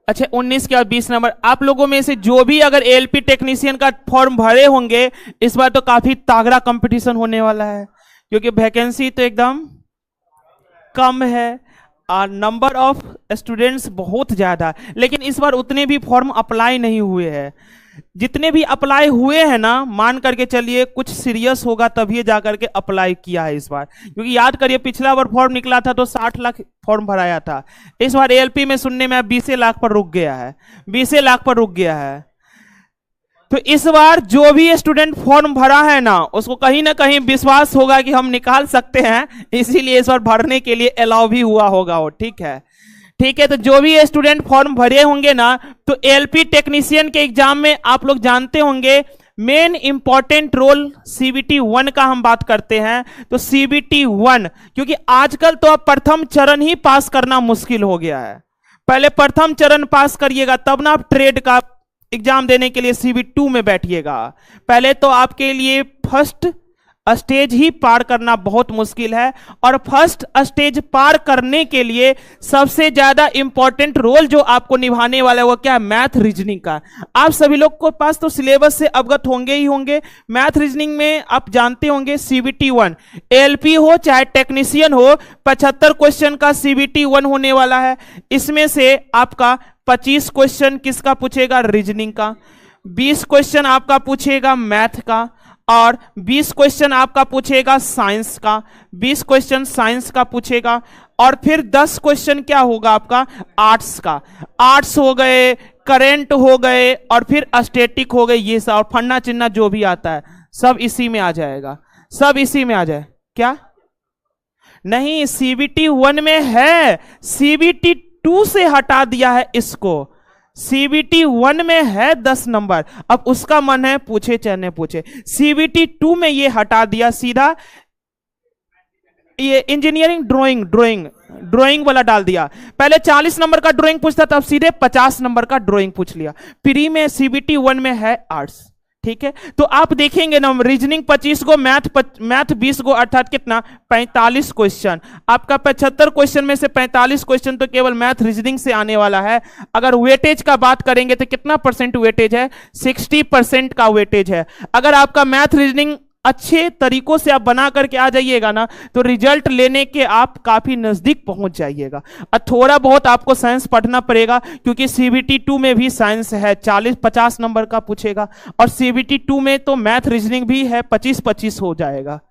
अच्छा 19 के बाद 20 नंबर। आप लोगों में से जो भी अगर एएलपी टेक्नीशियन का फॉर्म भरे होंगे, इस बार तो काफी तगड़ा कंपटीशन होने वाला है, क्योंकि वैकेंसी तो एकदम कम है और नंबर ऑफ स्टूडेंट्स बहुत ज्यादा है। लेकिन इस बार उतने भी फॉर्म अप्लाई नहीं हुए हैं। जितने भी अप्लाई हुए हैं ना, मान करके चलिए कुछ सीरियस होगा तभी जा करके अप्लाई किया है इस बार। क्योंकि याद करिए पिछला बार फॉर्म निकला था तो 60 लाख फॉर्म भराया था। इस बार एएलपी में सुनने में 20 लाख पर रुक गया है, 20 लाख पर रुक गया है। तो इस बार जो भी स्टूडेंट फॉर्म भरा है ना, उसको कहीं ना कहीं विश्वास होगा कि हम निकाल सकते हैं, इसीलिए इस बार भरने के लिए अलाउ भी हुआ होगा वो। ठीक है, ठीक है। तो जो भी स्टूडेंट फॉर्म भरे होंगे ना, तो एएलपी टेक्नीशियन के एग्जाम में आप लोग जानते होंगे मेन इंपॉर्टेंट रोल सीबीटी 1 का हम बात करते हैं। तो सीबीटी 1, क्योंकि आजकल तो अब प्रथम चरण ही पास करना मुश्किल हो गया है। पहले प्रथम चरण पास करिएगा तब ना आप ट्रेड का एग्जाम देने के लिए सीबीटी 2 में बैठिएगा। पहले तो आपके लिए फर्स्ट स्टेज ही पार करना बहुत मुश्किल है, और फर्स्ट स्टेज पार करने के लिए सबसे ज्यादा इंपॉर्टेंट रोल जो आपको निभाने वाला है वो क्या है? मैथ रीजनिंग का। आप सभी लोग को पास तो सिलेबस से अवगत होंगे ही होंगे। मैथ रीजनिंग में आप जानते होंगे सीबीटी 1 एएलपी हो चाहे टेक्नीशियन हो, 75 क्वेश्चन का सीबीटी 1 होने वाला है। इसमें से आपका 25 क्वेश्चन किसका पूछेगा? रीजनिंग का। 20 क्वेश्चन आपका पूछेगा मैथ का, और 20 क्वेश्चन आपका पूछेगा साइंस का, 20 क्वेश्चन साइंस का पूछेगा। और फिर 10 क्वेश्चन क्या होगा आपका? आर्ट्स का। आर्ट्स हो गए, करंट हो गए और फिर स्टैटिक हो गए, ये सब और फन्ना चिन्ह जो भी आता है सब इसी में आ जाएगा, सब इसी में आ जाए। क्या नहीं, सीबीटी 1 में है, सीबीटी 2 से हटा दिया है इसको। सीबीटी 1 में है 10 नंबर, अब उसका मन है पूछे चाहे नहीं पूछे। सीबीटी 2 में ये हटा दिया, सीधा ये इंजीनियरिंग ड्राइंग वाला डाल दिया। पहले 40 नंबर का ड्राइंग पूछता था, अब सीधे 50 नंबर का ड्राइंग पूछ लिया। प्री में सीबीटी 1 में है आर्ट्स, ठीक है। तो आप देखेंगे ना, रीजनिंग 25 को, मैथ 20 को, अर्थात कितना 45 क्वेश्चन। आपका 75 क्वेश्चन में से 45 क्वेश्चन तो केवल मैथ रीजनिंग से आने वाला है। अगर वेटेज का बात करेंगे तो कितना परसेंट वेटेज है, 60% का वेटेज है। अगर आपका मैथ रीजनिंग अच्छे तरीकों से आप बना करके आ जाइएगा ना, तो रिजल्ट लेने के आप काफी नजदीक पहुंच जाइएगा। और थोड़ा बहुत आपको साइंस पढ़ना पड़ेगा, क्योंकि सीबीटी 2 में भी साइंस है, 40-50 नंबर का पूछेगा। और सीबीटी 2 में तो मैथ रीजनिंग भी है, 25-25 हो जाएगा।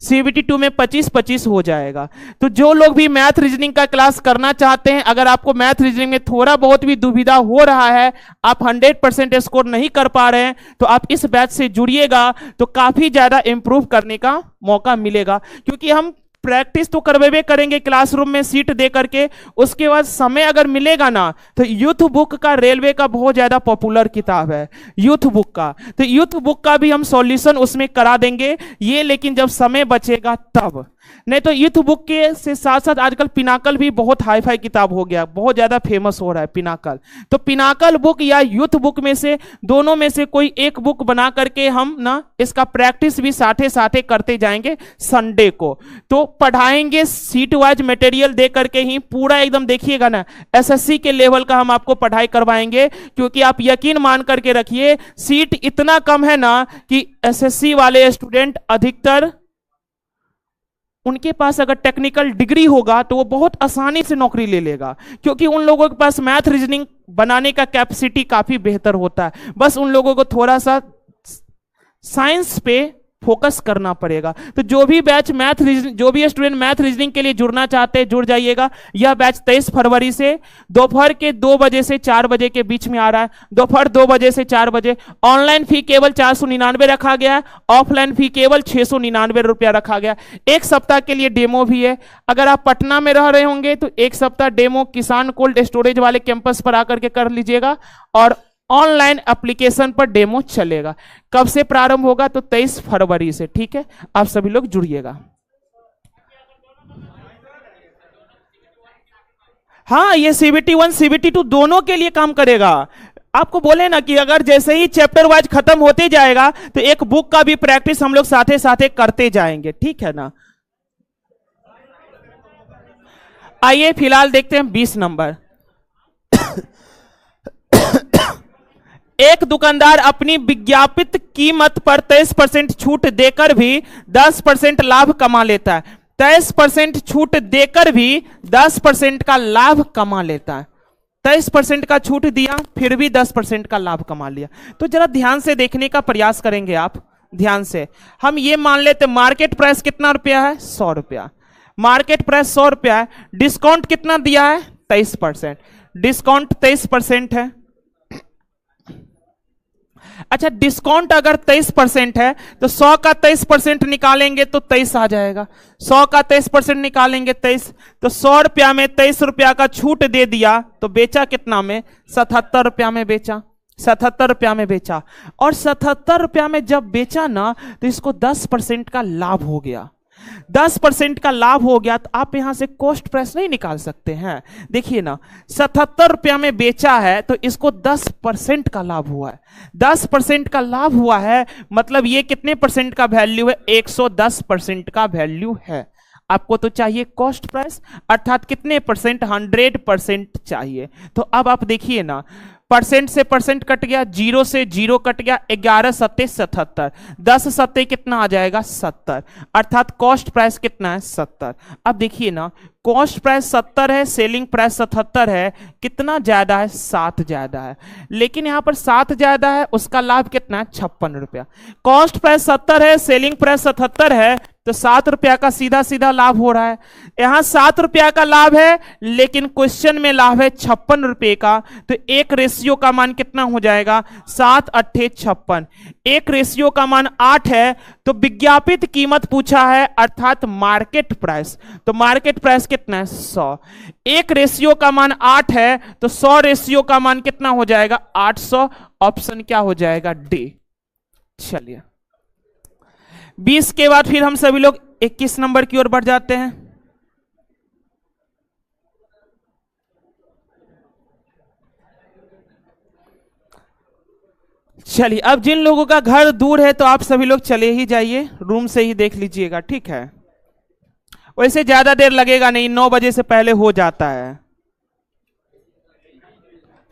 सीबीटी 2 में 25-25 हो जाएगा। तो जो लोग भी मैथ रीजनिंग का क्लास करना चाहते हैं, अगर आपको मैथ रीजनिंग में थोड़ा बहुत भी दुविधा हो रहा है, आप 100% स्कोर नहीं कर पा रहे हैं, तो आप इस बैच से जुड़िएगा, तो काफी ज्यादा इंप्रूव करने का मौका मिलेगा। क्योंकि हम प्रैक्टिस तो करवेबे करेंगे क्लासरूम में सीट दे करके, उसके बाद समय अगर मिलेगा ना, तो यूथ बुक का रेलवे का बहुत ज्यादा पॉपुलर किताब है यूथ बुक का, तो यूथ बुक का भी हम सॉल्यूशन उसमें करा देंगे ये, लेकिन जब समय बचेगा तब। नहीं तो यूथ बुक के से साथ साथ आजकल पिनाकल भी बहुत हाई फाई किताब हो गया, बहुत ज्यादा फेमस हो रहा है पिनाकल। तो पिनाकल बुक या यूथ बुक में से, दोनों में से कोई एक बुक बना करके हम ना इसका प्रैक्टिस भी साथे साथे करते जाएंगे। संडे को तो पढ़ाएंगे सीट वाइज मटेरियल दे करके ही, पूरा एकदम देखिएगा ना, एसएससी के लेवल का हम आपको पढ़ाई करवाएंगे। क्योंकि आप यकीन मान करके रखिए, सीट इतना कम है ना कि एसएससी वाले स्टूडेंट अधिकतर, उनके पास अगर टेक्निकल डिग्री होगा तो वो बहुत आसानी से नौकरी ले लेगा, क्योंकि उन लोगों के पास मैथ रीजनिंग बनाने का कैपेसिटी काफी बेहतर होता है। बस उन लोगों को थोड़ा सा साइंस पे फोकस करना पड़ेगा। तो जो भी बैच जो भी स्टूडेंट मैथ रीजनिंग के लिए जुड़ना चाहते हैं, जुड़ जाइएगा। यह बैच 23 फरवरी से दोपहर के 2 बजे से 4 बजे के बीच में आ रहा है, दोपहर 2 बजे से 4 बजे। ऑनलाइन फी केवल 499 रखा गया है, ऑफलाइन फी केवल 699 रुपया रखा गया। एक सप्ताह के लिए डेमो भी है। अगर आप पटना में रह रहे होंगे तो एक सप्ताह डेमो किसान कोल्ड स्टोरेज वाले कैंपस पर आकर के कर लीजिएगा, और ऑनलाइन एप्लीकेशन पर डेमो चलेगा। कब से प्रारंभ होगा, तो 23 फरवरी से, ठीक है। आप सभी लोग जुड़िएगा। हाँ, ये सीबीटी 1 सीबीटी 2 दोनों के लिए काम करेगा। आपको बोले ना कि अगर जैसे ही चैप्टर वाइज खत्म होते जाएगा, तो एक बुक का भी प्रैक्टिस हम लोग साथे साथे करते जाएंगे, ठीक है ना। आइए फिलहाल देखते हैं 20 नंबर। एक दुकानदार अपनी विज्ञापित कीमत पर 23% छूट देकर भी 10% लाभ कमा लेता है। 23% छूट देकर भी 10% का लाभ कमा लेता है। 23% का छूट दिया, फिर भी 10% का लाभ कमा लिया। तो जरा ध्यान से देखने का प्रयास करेंगे आप, ध्यान से। हम ये मान लेते मार्केट प्राइस कितना रुपया है, 100 रुपया। मार्केट प्राइस 100 रुपया है, डिस्काउंट कितना दिया है, 23%। डिस्काउंट 23% है। अच्छा, डिस्काउंट अगर 23% है तो 100 का 23% निकालेंगे तो 23 आ जाएगा। 100 का 23% निकालेंगे 23, तो 100 रुपया में 23 रुपया का छूट दे दिया, तो बेचा कितना में, 77 रुपया में बेचा। 77 रुपया में बेचा, और 77 रुपया में जब बेचा ना, तो इसको 10% का लाभ हो गया। 10% का लाभ हो गया, तो आप यहां से कॉस्ट प्राइस नहीं निकाल सकते हैं। देखिए ना, 77 रुपया में बेचा है तो इसको 10% का लाभ हुआ है। 10% का लाभ हुआ है, मतलब ये कितने परसेंट का वैल्यू है, 110% का वैल्यू है। आपको तो चाहिए कॉस्ट प्राइस, अर्थात कितने परसेंट, 100% चाहिए। तो अब आप देखिए ना, परसेंट से परसेंट कट गया, 0 से 0 कट गया, 11 सत्ते 77, 10 सत्ते कितना आ जाएगा, 70, अर्थात कॉस्ट प्राइस कितना है, 70। अब देखिए ना, कॉस्ट प्राइस 70 है, सेलिंग प्राइस 77 है, कितना ज्यादा है, 7 ज्यादा है। लेकिन यहां पर 7 ज्यादा है, उसका लाभ कितना है, 56 रुपया। कॉस्ट प्राइस 70 है, सेलिंग प्राइस 77 है, तो 7 रुपया का सीधा सीधा लाभ हो रहा है। यहां 7 रुपया का लाभ है, लेकिन क्वेश्चन में लाभ है 56 रुपए का, तो एक रेशियो का मान कितना हो जाएगा? 7 अट्ठे 56। एक रेशियो का मान 8 है, तो विज्ञापित कीमत पूछा है, अर्थात मार्केट प्राइस। तो मार्केट प्राइस कितना है? 100। एक रेशियो का मान 8 है, तो 100 रेशियो का मान कितना हो जाएगा? 800। ऑप्शन क्या हो जाएगा? डी। चलिए 20 के बाद फिर हम सभी लोग 21 नंबर की ओर बढ़ जाते हैं। चलिए, अब जिन लोगों का घर दूर है तो आप सभी लोग चले ही जाइए, रूम से ही देख लीजिएगा, ठीक है? वैसे ज्यादा देर लगेगा नहीं, 9 बजे से पहले हो जाता है।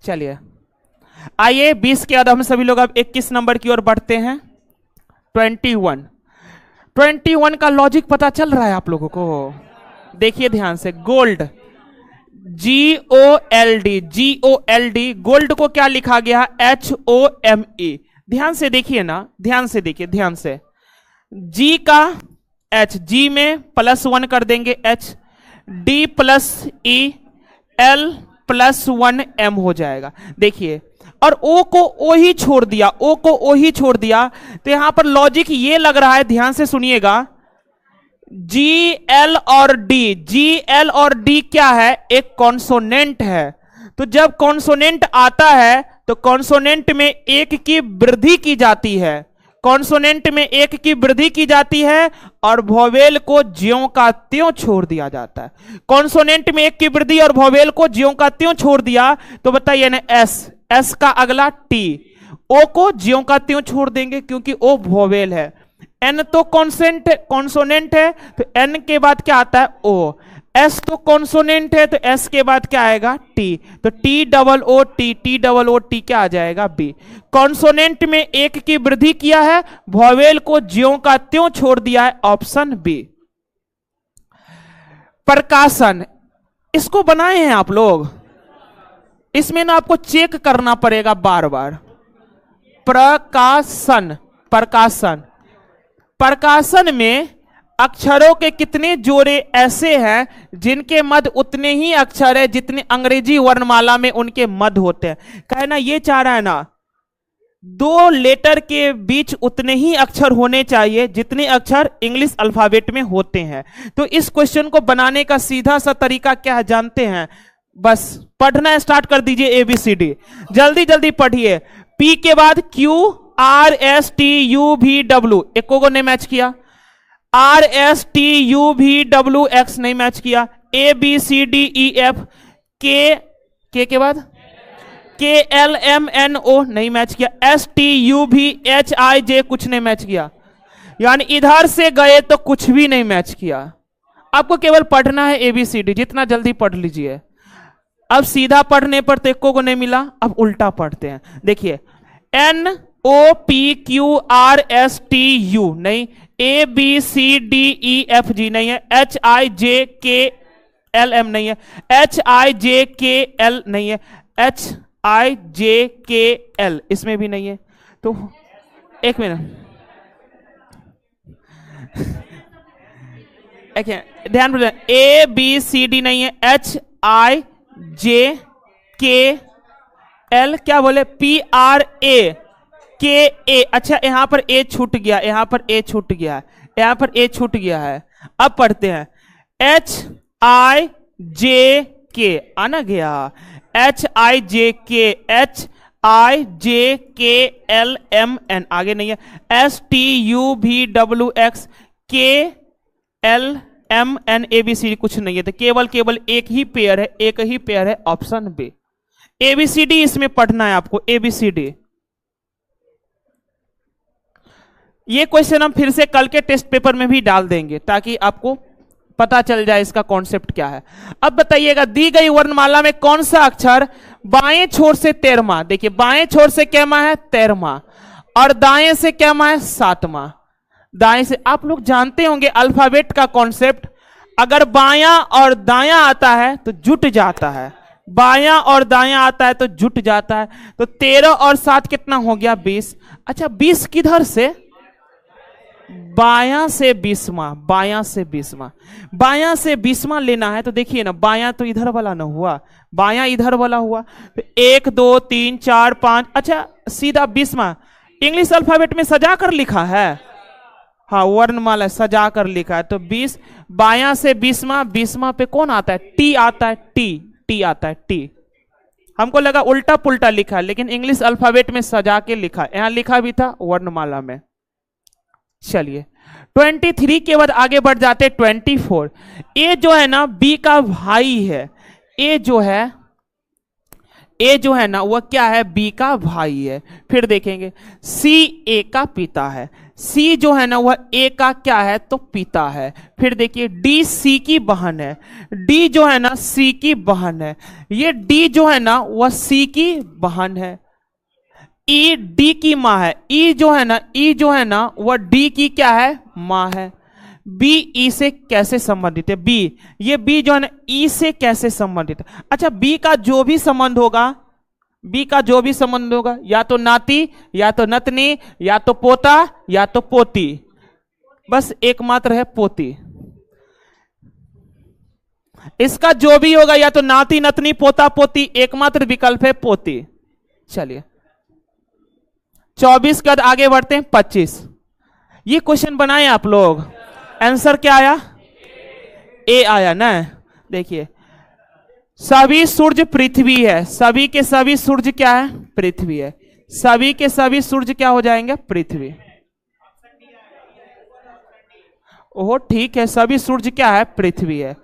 चलिए आइए, 20 के बाद हम सभी लोग अब 21 नंबर की ओर बढ़ते हैं। 21 का लॉजिक पता चल रहा है आप लोगों को? देखिए ध्यान से, गोल्ड, GOLD, गोल्ड को क्या लिखा गया? HOME। ध्यान से देखिए ना, ध्यान से देखिए, ध्यान से। G का H, G में +1 कर देंगे H, D + E, L +1 M हो जाएगा। देखिए, और O को O ही छोड़ दिया, O को O ही छोड़ दिया, तो यहां पर लॉजिक ये लग रहा है, ध्यान से सुनिएगा। GL और D क्या है? एक कॉन्सोनेंट है। तो जब कॉन्सोनेंट आता है तो कॉन्सोनेंट में एक की वृद्धि की जाती है, कॉन्सोनेंट में एक की वृद्धि की जाती है और वोवेल को ज्यों का त्यों छोड़ दिया जाता है। कॉन्सोनेंट में एक की वृद्धि और वोवेल को ज्यों का त्यों छोड़ दिया, तो बताइए ना, एस का अगला T, O को ज्यों का त्यों छोड़ देंगे क्योंकि O वोवेल है। N तो कॉन्सोनेंट है, तो N के बाद क्या आता है? O। S तो कॉन्सोनेंट है, तो S के बाद क्या आएगा? T। तो TOOT क्या आ जाएगा? B। कॉन्सोनेंट में एक की वृद्धि किया है, वोवेल को ज्यों का त्यों छोड़ दिया है, ऑप्शन B। प्रकाशन, इसको बनाए हैं आप लोग? इसमें ना आपको चेक करना पड़ेगा बार बार। प्रकाशन में अक्षरों के कितने जोड़े ऐसे हैं जिनके मध्य उतने ही अक्षर है जितने अंग्रेजी वर्णमाला में उनके मध्य होते हैं? कहना ये चाह रहा है ना, 2 लेटर के बीच उतने ही अक्षर होने चाहिए जितने अक्षर इंग्लिश अल्फाबेट में होते हैं। तो इस क्वेश्चन को बनाने का सीधा सा तरीका क्या है जानते हैं? बस पढ़ना स्टार्ट कर दीजिए ABCD, जल्दी जल्दी पढ़िए। P के बाद Q R S T U V W, एक को ने मैच किया। R S T U V W X नहीं मैच किया। A B C D E F, K के बाद K L M N O नहीं मैच किया। S T U V H I J कुछ नहीं मैच किया, यानी इधर से गए तो कुछ भी नहीं मैच किया। आपको केवल पढ़ना है ABCD, जितना जल्दी पढ़ लीजिए। अब सीधा पढ़ने पर तो एको को नहीं मिला, अब उल्टा पढ़ते हैं। देखिए, NOPQRSTU नहीं, ABCDEFG नहीं है, HIJKLM नहीं है, HIJKL नहीं है, HIJKL इसमें भी नहीं है। तो एक मिनट, ध्यान रखें, ABCD नहीं है, HIJKL क्या बोले? PRAKA। अच्छा, यहां पर A छूट गया, यहां पर A छूट गया है, यहां पर A छूट गया है। अब पढ़ते हैं HIJK, आना गया, HIJKLMN आगे नहीं है, STUVWX KLMN ABCD कुछ नहीं है, तो केवल एक ही पेयर है, ऑप्शन बी। ABCD इसमें पढ़ना है आपको, ABCD। ये क्वेश्चन हम फिर से कल के टेस्ट पेपर में भी डाल देंगे ताकि आपको पता चल जाए इसका कॉन्सेप्ट क्या है। अब बताइएगा, दी गई वर्णमाला में कौन सा अक्षर बाएं छोर से 13वां, देखिए बाएं छोर से कैमा है? 13वां, और दाएं से कैमा है? 7वां। दाएं से आप लोग जानते होंगे अल्फाबेट का कॉन्सेप्ट, अगर बायां और दायां आता है तो जुट जाता है, बायां और दायां आता है तो जुट जाता है। तो 13 और 7 कितना हो गया? 20। अच्छा, 20 किधर से? बायां से 20वां, बायां से 20वां, बायां से 20वां लेना है तो देखिए ना, बायां तो इधर वाला ना हुआ, बायां इधर वाला हुआ, तो 1 2 3 4 5, अच्छा सीधा 20वां। इंग्लिश अल्फाबेट में सजा कर लिखा है, हाँ वर्णमाला सजा कर लिखा है, तो 20 बायां से 20वां, 20वां पे कौन आता है? टी आता है, टी आता है, टी। हमको लगा उल्टा पुल्टा लिखा है, लेकिन इंग्लिश अल्फाबेट में सजा के लिखा, यहां लिखा भी था वर्णमाला में। चलिए 23 के बाद आगे बढ़ जाते 24। ए जो है ना बी का भाई है, ए जो है ना वह क्या है? बी का भाई है। फिर देखेंगे सी ए का पिता है, सी जो है ना वह ए का क्या है? तो पिता है। फिर देखिए डी सी की बहन है, डी जो है ना सी की बहन है, ये डी जो है ना वह सी की बहन है। ई डी की माँ है, ई जो है ना वह डी की क्या है? माँ है। बी ई से कैसे संबंधित है? बी, ये बी जो है ना ई से कैसे संबंधित है? अच्छा बी का जो भी संबंध होगा, बी का जो भी संबंध होगा, या तो नाती, या तो नतनी, या तो पोता, या तो पोती, बस एकमात्र है पोती। इसका जो भी होगा या तो नाती, नतनी, पोता, पोती, एकमात्र विकल्प है पोती। चलिए 24 के बाद आगे बढ़ते हैं 25। ये क्वेश्चन बनाए आप लोग, आंसर क्या आया? ए आया ना। देखिए सभी सूर्य पृथ्वी है, सभी के सभी सूर्य क्या है? पृथ्वी है। सभी के सभी सूर्य क्या हो जाएंगे? पृथ्वी। ओहो ठीक है, सभी सूर्य क्या है? पृथ्वी है।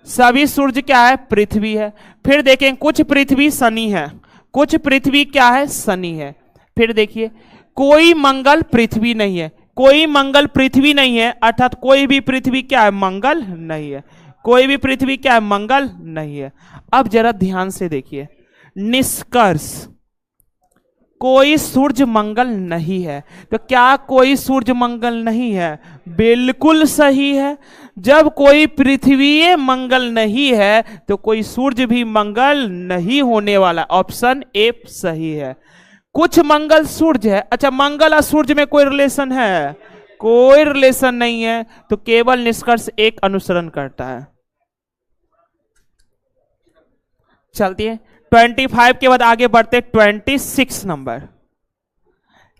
सभी सूर्य क्या है? पृथ्वी है। फिर देखें कुछ पृथ्वी शनि है, कुछ पृथ्वी क्या है? शनि है। फिर देखिए कोई मंगल पृथ्वी नहीं है, कोई मंगल पृथ्वी नहीं है, अर्थात कोई भी पृथ्वी क्या है? मंगल नहीं है, कोई भी पृथ्वी क्या है? मंगल नहीं है। अब जरा ध्यान से देखिए निष्कर्ष, कोई सूर्य मंगल नहीं है। तो क्या कोई सूर्य मंगल नहीं है? बिल्कुल सही है। जब कोई पृथ्वी मंगल नहीं है तो कोई सूर्य भी मंगल नहीं होने वाला। ऑप्शन ए सही है। कुछ मंगल सूर्य है, अच्छा मंगल और सूर्य में कोई रिलेशन है? कोई रिलेशन नहीं है, तो केवल निष्कर्ष एक अनुसरण करता है। चलती है 25 के बाद आगे बढ़ते 26 नंबर।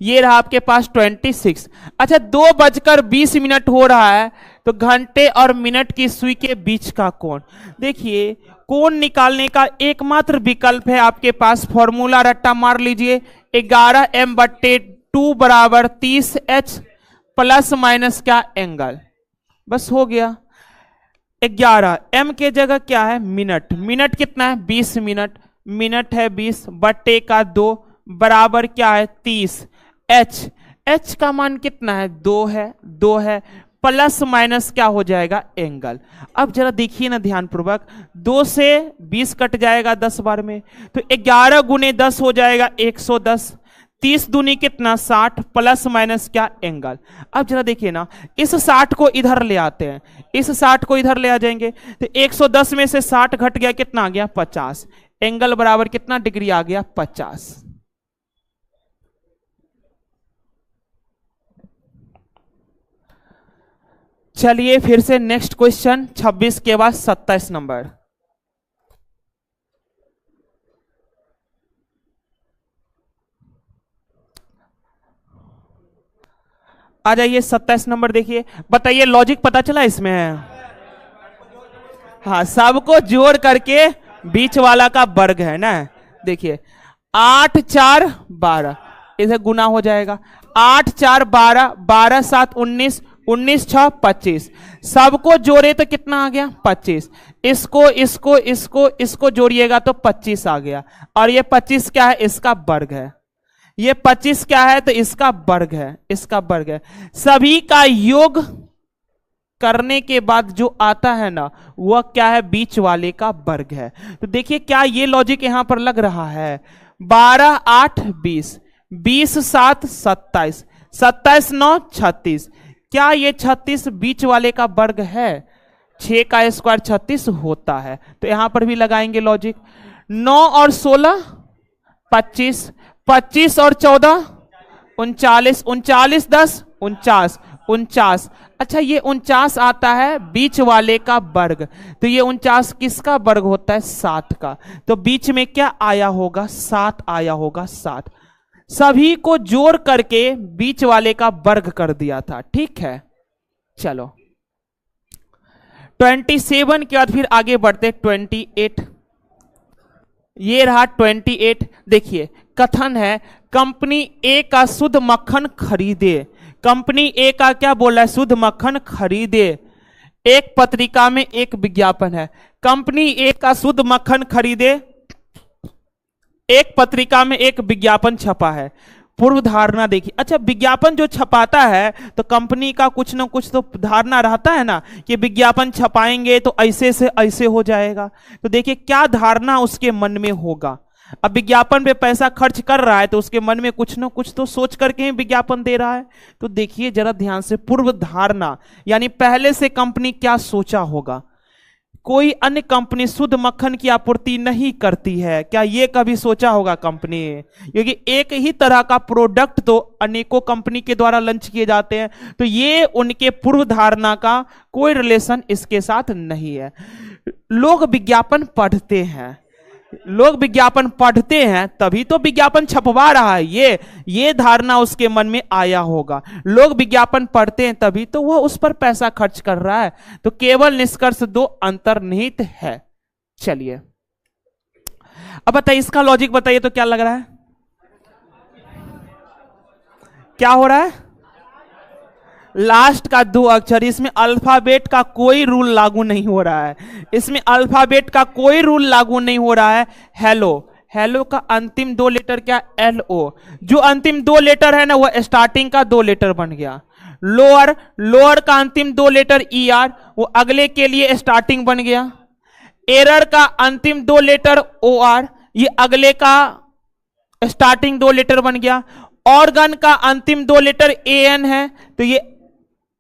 ये रहा आपके पास 26। अच्छा 2:20 हो रहा है, तो घंटे और मिनट की सुई के बीच का कोण। देखिए कोण निकालने का एकमात्र विकल्प है आपके पास, फॉर्मूला रट्टा मार लीजिए, 11m/2 बराबर 30h प्लस माइनस क्या? एंगल। बस हो गया। 11m के जगह क्या है? मिनट। मिनट कितना है? 20 मिनट। मिनट है 20 बट्टे का 2 बराबर क्या है? 30। h का मान कितना है? 2 है प्लस माइनस क्या हो जाएगा? एंगल। अब जरा देखिए ना ध्यान पूर्वक, 2 से 20 कट जाएगा 10 बार में, तो 11 गुने 10 हो जाएगा 110। 30 दूनी कितना? 60 प्लस माइनस क्या? एंगल। अब जरा देखिए ना, इस 60 को इधर ले आते हैं, इस 60 को इधर ले आ जाएंगे, तो 110 में से 60 घट गया, कितना आ गया? 50। एंगल बराबर कितना डिग्री आ गया? 50। चलिए फिर से नेक्स्ट क्वेश्चन 26 के बाद 27 नंबर। आ जाइए 27 नंबर देखिए, बताइए लॉजिक पता चला इसमें? हाँ सबको जोड़ करके बीच वाला का वर्ग है ना। देखिए 8 4 12 इसे गुना हो जाएगा, 8 4 12, 12 7 19, 19 6 25, सबको जोड़े तो कितना आ गया? 25। इसको इसको इसको इसको जोड़िएगा तो 25 आ गया, और ये 25 क्या है? इसका वर्ग है। ये 25 क्या है? तो इसका वर्ग है, इसका वर्ग है। सभी का योग करने के बाद जो आता है ना वह क्या है? बीच वाले का वर्ग है। तो देखिए क्या ये लॉजिक यहां पर लग रहा है? 12 8 20, 20 7 27, 27 9 36। क्या ये 36 बीच वाले का वर्ग है? 6 का स्क्वायर 36 होता है, तो यहां पर भी लगाएंगे लॉजिक। 9 और 16 25, 25 और 14 39, 39 10 49, 49। अच्छा ये 49 आता है बीच वाले का वर्ग, तो ये 49 किसका वर्ग होता है? 7 का। तो बीच में क्या आया होगा? 7 आया होगा, 7। सभी को जोड़ करके बीच वाले का वर्ग कर दिया था, ठीक है। चलो 27 के बाद फिर आगे बढ़ते 28। ये रहा 28। देखिए कथन है कंपनी ए का शुद्ध मक्खन खरीदे। कंपनी ए का क्या बोला है? शुद्ध मक्खन खरीदे। एक पत्रिका में एक विज्ञापन है, कंपनी ए का शुद्ध मक्खन खरीदे, एक पत्रिका में एक विज्ञापन छपा है। पूर्व धारणा देखिए। अच्छा विज्ञापन जो छपाता है तो कंपनी का कुछ ना कुछ तो धारणा रहता है ना कि विज्ञापन छपाएंगे तो ऐसे से ऐसे हो जाएगा। तो देखिए क्या धारणा उसके मन में होगा। अब विज्ञापन पे पैसा खर्च कर रहा है तो उसके मन में कुछ ना कुछ तो सोच करके ही विज्ञापन दे रहा है। तो देखिए जरा ध्यान से, पूर्व धारणा यानी पहले से कंपनी क्या सोचा होगा। कोई अन्य कंपनी शुद्ध मक्खन की आपूर्ति नहीं करती है, क्या ये कभी सोचा होगा कंपनी? क्योंकि एक ही तरह का प्रोडक्ट तो अनेकों कंपनी के द्वारा लॉन्च किए जाते हैं, तो ये उनके पूर्व धारणा का कोई रिलेशन इसके साथ नहीं है। लोग विज्ञापन पढ़ते हैं, लोग विज्ञापन पढ़ते हैं तभी तो विज्ञापन छपवा रहा है, ये धारणा उसके मन में आया होगा। लोग विज्ञापन पढ़ते हैं तभी तो वह उस पर पैसा खर्च कर रहा है। तो केवल निष्कर्ष दो अंतर्निहित है। चलिए अब बताइए, इसका लॉजिक बताइए तो क्या लग रहा है? क्या हो रहा है? लास्ट का 2 अक्षर, इसमें अल्फाबेट का कोई रूल लागू नहीं हो रहा है। इसमें अल्फाबेट का कोई रूल लागू नहीं हो रहा है। हेलो, हेलो का अंतिम 2 लेटर क्या? LO। जो अंतिम 2 लेटर है ना वह स्टार्टिंग का 2 लेटर बन गया। लोअर, लोअर का अंतिम 2 लेटर ER वो अगले के लिए स्टार्टिंग बन गया। एरर का अंतिम 2 लेटर OR ये अगले का स्टार्टिंग 2 लेटर बन गया। ऑर्गन का अंतिम 2 लेटर AN है तो ये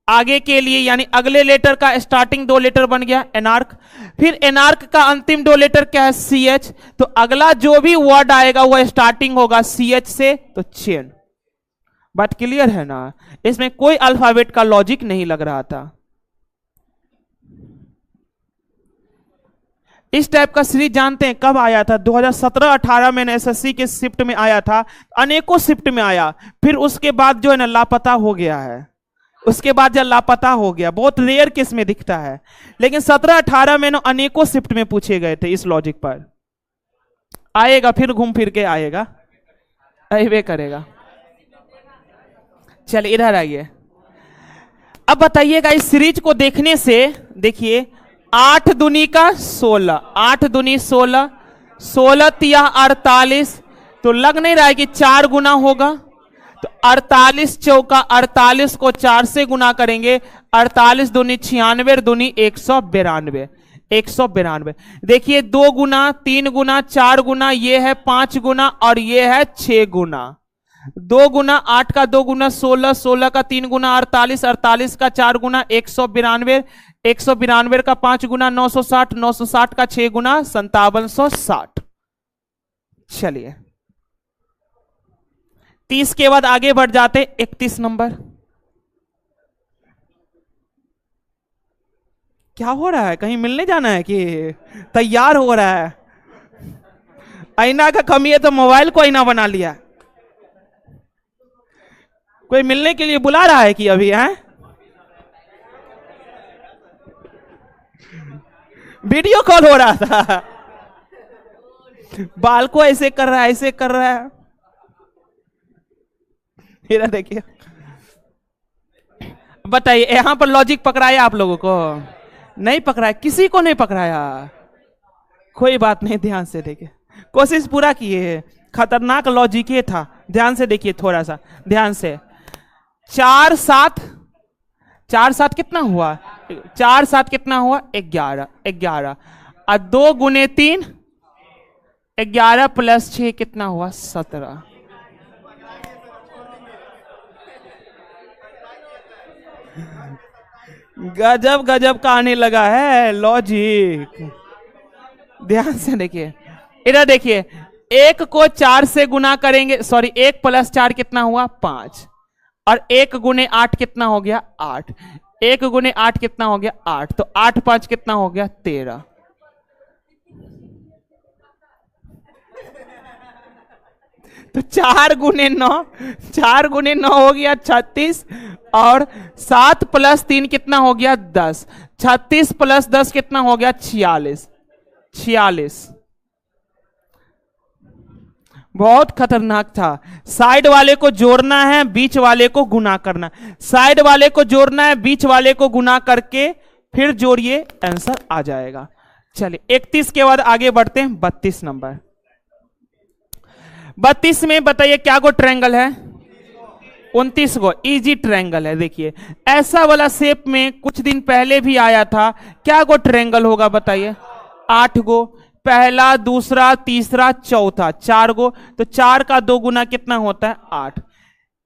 आगे के लिए यानी अगले लेटर का स्टार्टिंग 2 लेटर बन गया एनार्क। फिर एनार्क का अंतिम 2 लेटर क्या है? CH। तो अगला जो भी वर्ड आएगा वह स्टार्टिंग होगा CH से, तो चेन। बात क्लियर है ना? इसमें कोई अल्फाबेट का लॉजिक नहीं लग रहा था। इस टाइप का सीरीज जानते हैं कब आया था? 2017-18 में SSC के शिफ्ट में आया था, अनेकों शिफ्ट में आया। फिर उसके बाद जो है ना लापता हो गया है, उसके बाद जब लापता हो गया, बहुत रेयर केस में दिखता है। लेकिन 17-18 में ना अनेकों शिफ्ट में पूछे गए थे। इस लॉजिक पर आएगा, फिर घूम फिर के आएगा, आएगा करेगा। चलिए इधर आइए। अब बताइएगा इस सीरीज को देखने से, देखिए 8 दूनी का 16, 8 दूनी 16, 16 तिया 48, तो लग नहीं रहा है कि 4 गुना होगा। तो 48 चौका 48 को 4 से गुना करेंगे, 48 दूनी 96 दूनी 192, 192। देखिए 2 गुना 3 गुना 4 गुना, ये है 5 गुना और ये है 6 गुना। 2 गुना 8 का 2 गुना 16, 16 का 3 गुना 48, 48 का 4 गुना 192, 192 का 5 गुना 960, 960 का 6 गुना 5760। चलिए 30 के बाद आगे बढ़ जाते 31 नंबर। क्या हो रहा है? कहीं मिलने जाना है कि तैयार हो रहा है? आईना का कमी है तो मोबाइल को आईना बना लिया। कोई मिलने के लिए बुला रहा है कि अभी है? वीडियो कॉल हो रहा था, बाल को ऐसे कर रहा है, ऐसे कर रहा है। देखिए बताइए, यहां पर लॉजिक पकड़ाया आप लोगों को? नहीं पकड़ाया, किसी को नहीं पकड़ाया। कोई बात नहीं, ध्यान से देखिए, कोशिश पूरा किए। खतरनाक लॉजिक ये था, ध्यान से देखिए, थोड़ा सा ध्यान से। 4 7, 4 7 कितना हुआ? 4 7 कितना हुआ? 11, 11 और 2 गुने 3 11 प्लस 6 कितना हुआ? 17। गजब गजब का आने लगा है लॉजिक। ध्यान से देखिए, इधर देखिए, 1 को 4 से गुना करेंगे, सॉरी 1 प्लस 4 कितना हुआ? 5 और 1 गुने 8 कितना हो गया 8। 1 गुने 8 कितना हो गया 8, तो 8 5 कितना हो गया 13। तो 4 गुने 9 हो गया 36, और 7 + 3 कितना हो गया 10। 36 + 10 कितना हो गया 46। बहुत खतरनाक था। साइड वाले को जोड़ना है, बीच वाले को गुना करना। साइड वाले को जोड़ना है, बीच वाले को गुना करके फिर जोड़िए, आंसर आ जाएगा। चलिए 31 के बाद आगे बढ़ते हैं 32 नंबर। 32 में बताइए क्या गो ट्रायंगल है 29 गो इजी ट्रायंगल है। देखिए ऐसा वाला शेप में कुछ दिन पहले भी आया था, क्या गो ट्रायंगल होगा बताइए 8 गो, पहला दूसरा तीसरा चौथा 4 गो, तो 4 का 2 गुना कितना होता है 8।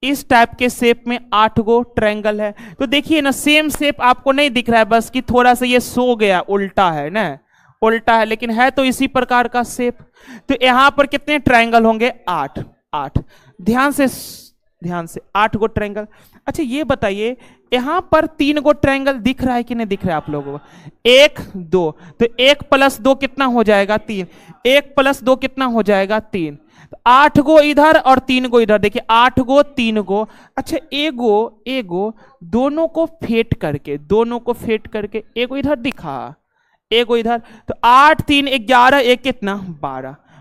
इस टाइप के शेप में 8 गो ट्रायंगल है। तो देखिए ना सेम शेप आपको नहीं दिख रहा है, बस कि थोड़ा सा ये सो गया, उल्टा है ना, उल्टा है, लेकिन है तो इसी प्रकार का शेप। तो यहां पर कितने ट्रायंगल होंगे 8। ध्यान से 8 गो ट्रायंगल। अच्छा ये बताइए यहां पर 3 गो ट्रायंगल दिख रहा है कि नहीं दिख रहा है आप लोगों को 1 2, तो 1 + 2 कितना हो जाएगा 3, 1 + 2 कितना हो जाएगा 3, तो 8 गो इधर और 3 गो इधर। देखिए 8 गो 3 गो। अच्छा एगो दोनों को फेट करके एगो इधर दिखा, एगो इधर, तो 8 3 11, एक कितना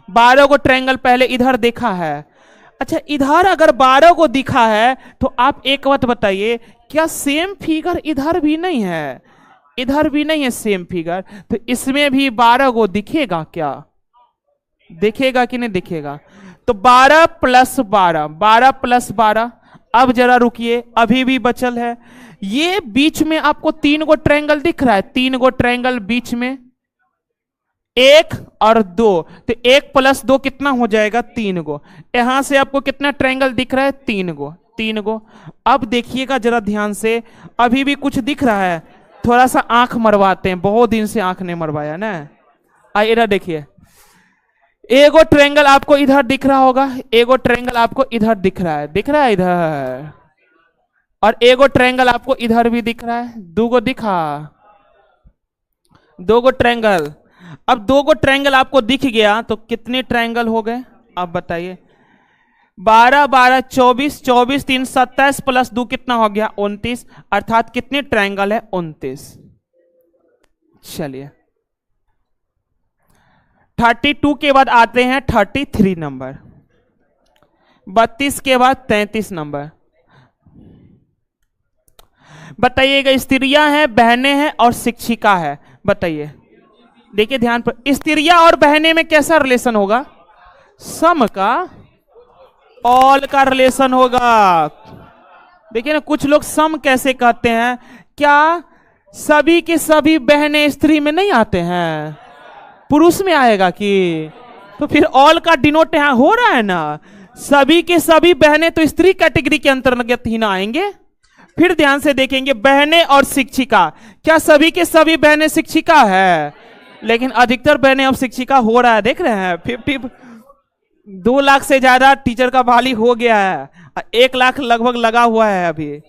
12 गो ट्रायंगल पहले इधर देखा है। अच्छा इधर अगर 12 को दिखा है तो आप एक बात बताइए, क्या सेम फिगर इधर भी नहीं है? इधर भी नहीं है सेम फिगर, तो इसमें भी 12 को दिखेगा क्या? दिखेगा कि नहीं दिखेगा? तो 12 + 12, 12 + 12। अब जरा रुकिए, अभी भी बचल है। ये बीच में आपको 3 गो ट्रायंगल दिख रहा है, 3 गो ट्रायंगल बीच में 1 और 2, तो 1 + 2 कितना हो जाएगा 3 गो। यहां से आपको कितना ट्रायंगल दिख रहा है 3 गो। अब देखिएगा जरा ध्यान से, अभी भी कुछ दिख रहा है, थोड़ा सा आंख मरवाते हैं, बहुत दिन से आंख नहीं मरवाया ना। आइए इधर देखिए, एगो ट्रायंगल आपको इधर दिख रहा होगा, एगो ट्रायंगल आपको इधर दिख रहा है इधर, और एगो ट्रायंगल आपको इधर भी दिख रहा है। 2 गो दिखा, 2 गो ट्रायंगल। अब 2 गो ट्रायंगल आपको दिख गया तो कितने ट्रायंगल हो गए आप बताइए? 12 12 24, 24 3 27 + 2 कितना हो गया 29, अर्थात कितने ट्रायंगल है 29। चलिए 32 के बाद आते हैं 33 नंबर, 32 के बाद 33 नंबर। बताइएगा स्त्रियां हैं, बहनें हैं और शिक्षिका है। बताइए, देखिए ध्यान पर, स्त्रियां और बहनें में कैसा रिलेशन होगा? सम का ऑल का रिलेशन होगा। देखिए ना, कुछ लोग सम कैसे कहते हैं, क्या सभी के सभी बहनें स्त्री में नहीं आते हैं, पुरुष में आएगा कि? तो फिर ऑल का डिनोट यहां हो रहा है ना, सभी के सभी बहनें तो स्त्री कैटेगरी के अंतर्गत ही ना आएंगे। फिर ध्यान से देखेंगे, बहनें और शिक्षिका, क्या सभी के सभी बहनें शिक्षिका है? लेकिन अधिकतर बहनें अब शिक्षिका हो रहा है, देख रहे हैं 2 लाख से ज्यादा टीचर का बहाली हो गया है, 1 लाख लगभग लगा हुआ है अभी।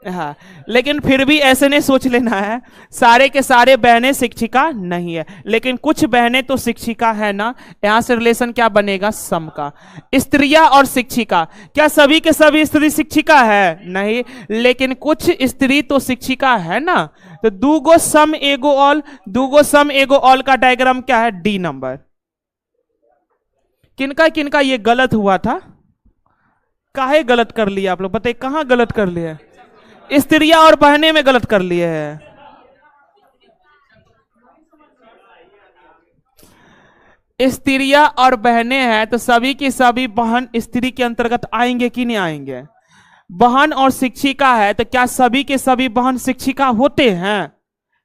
हाँ, लेकिन फिर भी ऐसे नहीं सोच लेना है सारे के सारे बहनें शिक्षिका नहीं है, लेकिन कुछ बहनें तो शिक्षिका है ना। यहां से रिलेशन क्या बनेगा? सम का। स्त्रियां और शिक्षिका, क्या सभी के सभी स्त्री शिक्षिका है? नहीं, लेकिन कुछ स्त्री तो शिक्षिका है ना। तो 2 गो सम एगो ऑल, 2 गो सम एगो ऑल का डायग्राम क्या है? D number. किनका किनका ये गलत हुआ था? काहे गलत कर लिया आप लोग बताइए, कहां गलत कर लिया? स्त्रियां और बहनें में गलत कर लिए हैं। स्त्रियां और बहनें हैं तो सभी की सभी बहन स्त्री के अंतर्गत आएंगे कि नहीं आएंगे? बहन और शिक्षिका है तो क्या सभी के सभी बहन शिक्षिका होते हैं?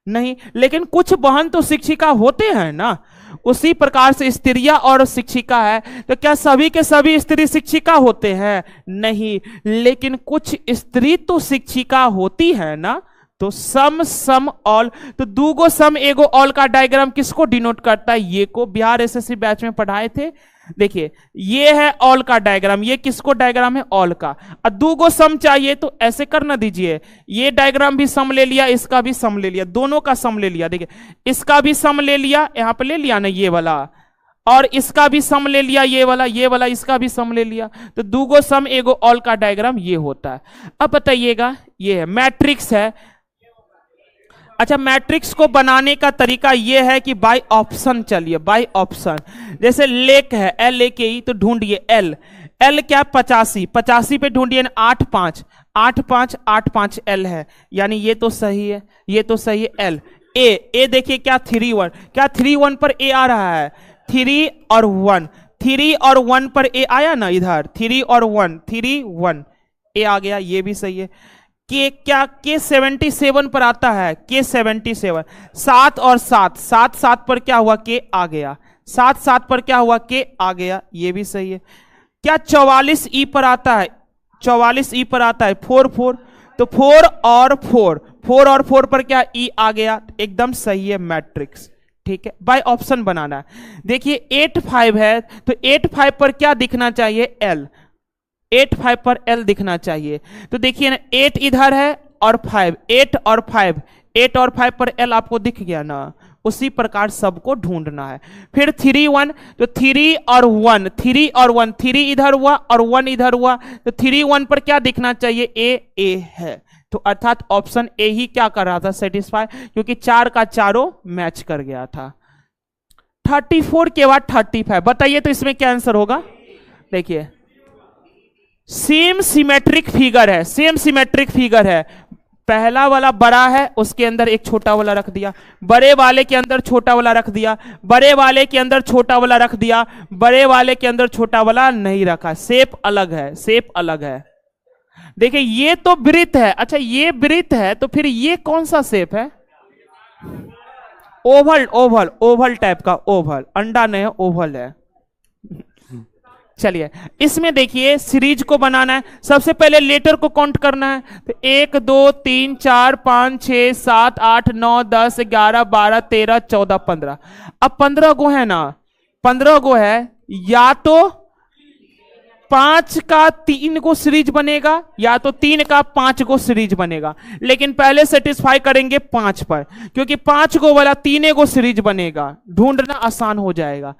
नहीं, लेकिन कुछ बहन तो शिक्षिका होते हैं ना। उसी प्रकार से स्त्रियां और शिक्षिका है तो क्या सभी के सभी स्त्री शिक्षिका होते हैं? नहीं, लेकिन कुछ स्त्री तो शिक्षिका होती है ना। तो सम सम ऑल, तो 2 गो सम एगो ऑल का डायग्राम किसको डिनोट करता है? ये को बिहार एसएससी बैच में पढ़ाए थे। देखिए ये है ऑल का डायग्राम, ये किसको डायग्राम है? ऑल का। और दो गो सम चाहिए तो ऐसे कर ना दीजिए, ये डायग्राम भी सम ले लिया, इसका भी सम ले लिया, दोनों का सम ले लिया। देखिए इसका भी सम ले लिया, यहां पे ले लिया ना ये वाला, और इसका भी सम ले लिया, ये वाला इसका भी सम ले लिया। तो दो गो सम एगो ऑल का डायग्राम ये होता है। अब बताइएगा, ये है मैट्रिक्स है। अच्छा, मैट्रिक्स को बनाने का तरीका यह है कि बाय ऑप्शन चलिए, बाय ऑप्शन। जैसे लेक है LAKE, तो ढूंढिए एल क्या? 85, 85 पे ढूंढिए ना, 8 5 8 5 8 5 L है, यानी ये तो सही है, ये तो सही है। L ए देखिए क्या 3 1, क्या 3 1 पर A आ रहा है? 3 और 1, 3 और 1 पर A आया ना इधर, 3 और 1, 3 1 A आ गया, ये भी सही है। के क्या? के 77 पर आता है, के 77, 7 और 7, 7 7 पर क्या हुआ? के आ गया, 7 7 पर क्या हुआ? के आ गया, ये भी सही है। क्या 44 ई पर आता है? 44 ई पर आता है, 4 4, तो 4 और 4, 4 और 4 पर क्या? ई आ गया, एकदम सही है मैट्रिक्स। ठीक है, बाय ऑप्शन बनाना है। देखिए 8 5 है, तो 8 5 पर क्या दिखना चाहिए? L, 8 5 पर L दिखना चाहिए। तो देखिए ना 8 इधर है और 5, 8 और 5, 8 और 5 पर L आपको दिख गया ना, उसी प्रकार सबको ढूंढना है। फिर 3 1, तो 3 और 1, 3 और 1, 3 इधर हुआ और 1 इधर हुआ, तो 3 1 पर क्या दिखना चाहिए? A है, तो अर्थात ऑप्शन ए ही क्या कर रहा था? सेटिस्फाई, क्योंकि 4 का चारों मैच कर गया था। 34 के बाद 35, बताइए तो इसमें क्या आंसर होगा? देखिए सेम सिमेट्रिक फिगर है, सेम सिमेट्रिक फिगर है। पहला वाला बड़ा है, उसके अंदर एक छोटा वाला रख दिया, बड़े वाले के अंदर छोटा वाला रख दिया, बड़े वाले के अंदर छोटा वाला रख दिया, बड़े वाले के अंदर छोटा वाला नहीं रखा, शेप अलग है, शेप अलग है। देखिए ये तो वृत्त है, अच्छा ये वृत्त है, तो फिर ये कौन सा शेप है? ओवल, ओवल, ओवल टाइप का, ओवल, अंडा नहीं है, ओवल है। चलिए इसमें देखिए सीरीज को बनाना है, सबसे पहले लेटर को काउंट करना है। तो 1 2 3 4 5 6 7 8 9 10 11 12 13 14 15। अब 15 गो है ना, 15 गो है, या तो 5 का 3 को सीरीज बनेगा, या तो 3 का 5 को सीरीज बनेगा। लेकिन पहले सेटिस्फाई करेंगे 5 पर, क्योंकि 5 को वाला 3 को सीरीज बनेगा, ढूंढना आसान हो जाएगा।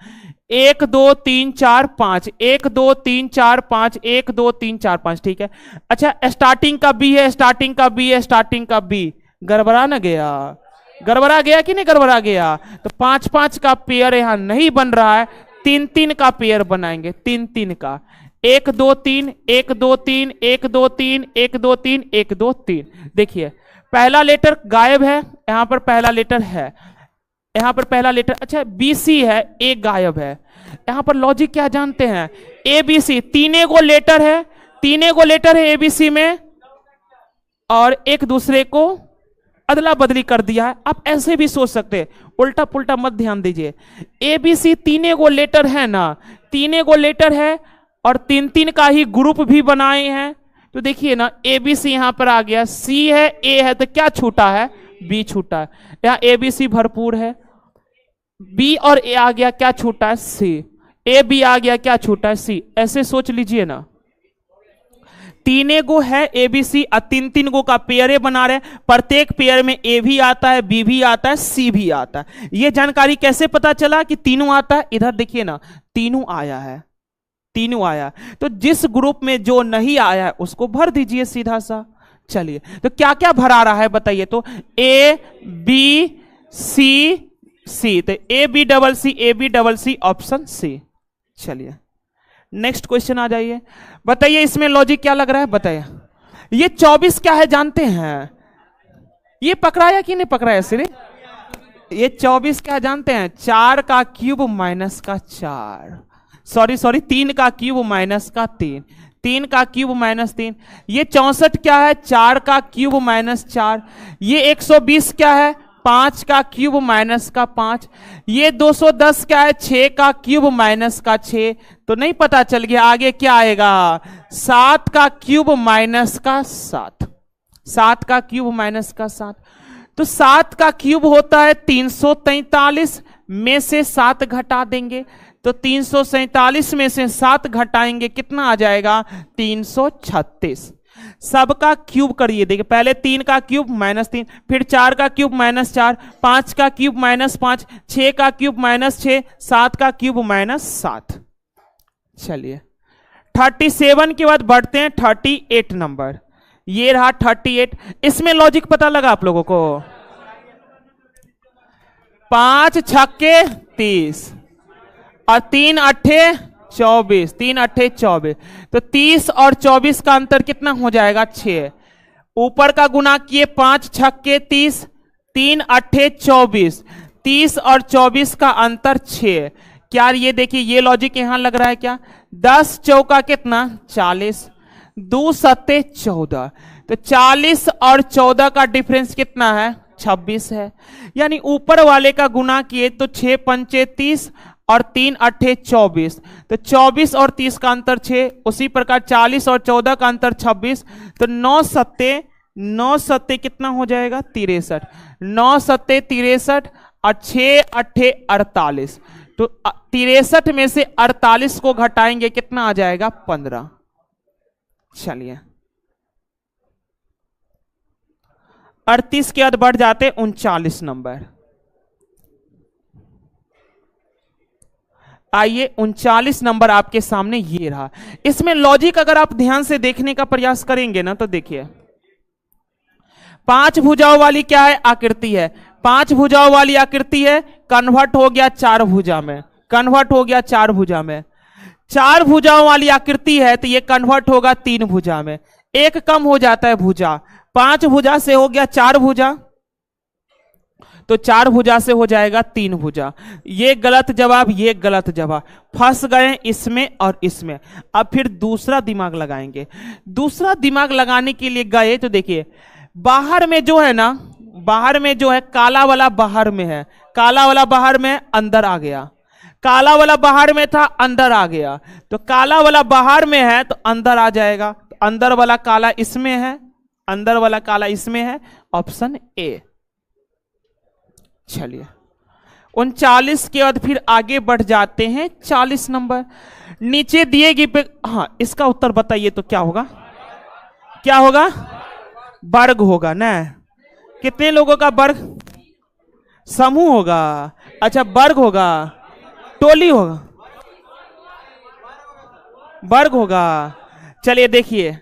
1 2 3 4 5, 1 2 3 4 5, 1 2 3 4 5, ठीक है। अच्छा स्टार्टिंग का बी है, स्टार्टिंग का बी है, स्टार्टिंग का बी, गड़बड़ा ना गया? गड़बड़ा गया कि नहीं गड़बड़ा गया? तो 5 5 का पेयर यहां नहीं बन रहा है, 3 3 का पेयर बनाएंगे, 3 3 का, 1 2 3 1 2 3 1 2 3 1 2 3 1 2 3। देखिए पहला लेटर गायब है, यहां पर पहला लेटर है, यहां पर पहला लेटर, अच्छा BC है, ए गायब है। यहां पर लॉजिक क्या जानते हैं? ABC, 3 गो लेटर है, 3 गो लेटर है ABC में, और एक दूसरे को अदला बदली कर दिया है। आप ऐसे भी सोच सकते हैं, उल्टा पुल्टा मत ध्यान दीजिए। ABC 3 गो लेटर है ना, 3 गो लेटर है, और 3 3 का ही ग्रुप भी बनाए हैं। तो देखिए ना ABC यहां पर आ गया, C है, A है, तो क्या छूटा है? B छूटा है। यहां ABC भरपूर है, B और A आ गया, क्या छूटा है? C। A B आ गया, क्या छूटा है? C। ऐसे सोच लीजिए ना, 3 गो है ABC और 3 3 गो का पेयर बना रहे, प्रत्येक पेयर में A भी आता है, B भी आता है, C भी आता है। यह जानकारी कैसे पता चला कि तीनों आता है? इधर देखिए ना, तीनों आया है, तीनों आया, तो जिस ग्रुप में जो नहीं आया है उसको भर दीजिए सीधा सा। चलिए तो क्या क्या भरा रहा है बताइए तो? A B C C, तो A B double C, A B double C, option C। चलिए नेक्स्ट क्वेश्चन आ जाइए, बताइए इसमें लॉजिक क्या लग रहा है? बताइए ये 24 क्या है जानते हैं? ये पकड़ाया कि नहीं पकड़ाया? सिरे ये 24 क्या जानते हैं? 4 का क्यूब माइनस का 4, सॉरी 3 का क्यूब माइनस का 3, 3 का क्यूब माइनस 3। ये 64 क्या है? 4 का क्यूब माइनस 4। ये 120 क्या है? 5 का क्यूब माइनस का 5। ये 210 क्या है? 6 का क्यूब माइनस का 6। तो नहीं पता चल गया, आगे क्या आएगा? 7 का क्यूब माइनस का 7, 7 का क्यूब माइनस का 7। तो 7 का क्यूब होता है 343, में से 7 घटा देंगे, तो 347 में से 7 घटाएंगे कितना आ जाएगा? 336। सबका क्यूब करिए, देखिए पहले 3 का क्यूब -3, फिर 4 का क्यूब -4, 5 का क्यूब -5, 6 का क्यूब -6, 7 का क्यूब -7। चलिए 37 के बाद बढ़ते हैं 38 नंबर। ये रहा 38। इसमें लॉजिक पता लगा आप लोगों को? 5 छक्के 30 और 3 अट्ठे 24, 3 अट्ठे 24, तो 30 और 24 का अंतर कितना हो जाएगा? 6। ऊपर का गुना किए 5 छक्के 30, 3 अट्ठे 24, 30 और 24 का अंतर 6। क्या ये देखिए ये लॉजिक यहां लग रहा है क्या? 10 चौका कितना? 40, 2 सत्ते 14, तो 40 और 14 का डिफरेंस कितना है? 26 है। यानी ऊपर वाले का गुना किए तो 6 पंचे 30 और 3 अट्ठे 24, तो 24 और 30 का अंतर 6। उसी प्रकार 40 और 14 का अंतर 26, तो 9 सत्ते कितना हो जाएगा? 63। 9 सत्ते 63 और 6 अट्ठे 48, तो 63 में से 48 को घटाएंगे कितना आ जाएगा? 15। चलिए 38 के बाद बढ़ जाते 39 नंबर। आइए 39 नंबर आपके सामने ये रहा। इसमें लॉजिक अगर आप ध्यान से देखने का प्रयास करेंगे ना तो देखिए 5 भुजाओं वाली क्या है? आकृति है। 5 भुजाओं वाली आकृति है, कन्वर्ट हो गया 4 भुजा में, कन्वर्ट हो गया 4 भुजा में। 4 भुजाओं वाली आकृति है तो ये कन्वर्ट होगा 3 भुजा में। एक कम हो जाता है भुजा, 5 भुजा से हो गया 4 भुजा, तो 4 भुजा से हो जाएगा 3 भुजा। ये गलत जवाब, ये गलत जवाब, फंस गए इसमें और इसमें। अब फिर दूसरा दिमाग लगाएंगे। दूसरा दिमाग लगाने के लिए गए तो देखिए बाहर में जो है ना, बाहर में जो है काला वाला बाहर में है, काला वाला बाहर में अंदर आ गया, काला वाला बाहर में था अंदर आ गया, तो काला वाला बाहर में है तो अंदर आ जाएगा। तो अंदर वाला काला इसमें है, अंदर वाला काला इसमें है, ऑप्शन ए। चलिए 39 के बाद फिर आगे बढ़ जाते हैं 40 नंबर। नीचे दिएगी पे, हाँ इसका उत्तर बताइए तो क्या होगा? क्या होगा? वर्ग होगा ना। कितने लोगों का वर्ग? समूह होगा। अच्छा वर्ग होगा, टोली होगा, वर्ग होगा। चलिए देखिए,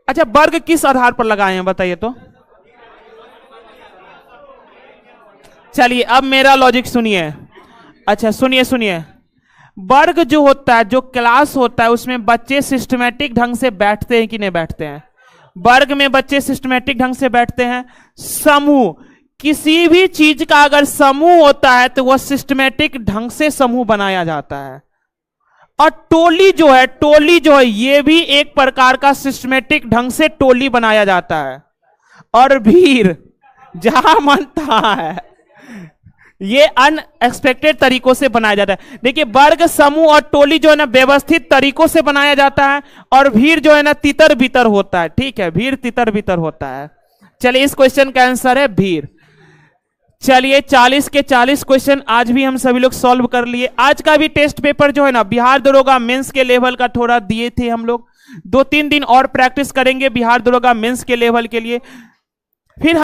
अच्छा वर्ग किस आधार पर लगाए हैं बताइए तो? चलिए अब मेरा लॉजिक सुनिए। अच्छा सुनिए सुनिए, वर्ग जो होता है, जो क्लास होता है, उसमें बच्चे सिस्टमेटिक ढंग से बैठते हैं कि नहीं बैठते हैं? वर्ग में बच्चे सिस्टमेटिक ढंग से बैठते हैं। समूह, किसी भी चीज का अगर समूह होता है तो वह सिस्टमेटिक ढंग से समूह बनाया जाता है। और टोली जो है, टोली जो है यह भी एक प्रकार का सिस्टमेटिक ढंग से टोली बनाया जाता है। और भीड़ जहां मन तहां है, ये अनएक्सपेक्टेड तरीकों से बनाया जाता है। देखिए वर्ग, समूह और टोली जो है ना व्यवस्थित तरीकों से बनाया जाता है, और भीड़ जो है ना तितर बितर होता है। ठीक है, भीड़ तितर बितर होता है। चलिए इस क्वेश्चन का आंसर है भीड़। चलिए 40 के 40 क्वेश्चन आज भी हम सभी लोग सॉल्व कर लिए। आज का भी टेस्ट पेपर जो है ना बिहार दरोगा मेंस के लेवल का थोड़ा दिए थे हम लोग। 2-3 दिन और प्रैक्टिस करेंगे बिहार दरोगा मेंस के लेवल के लिए, फिर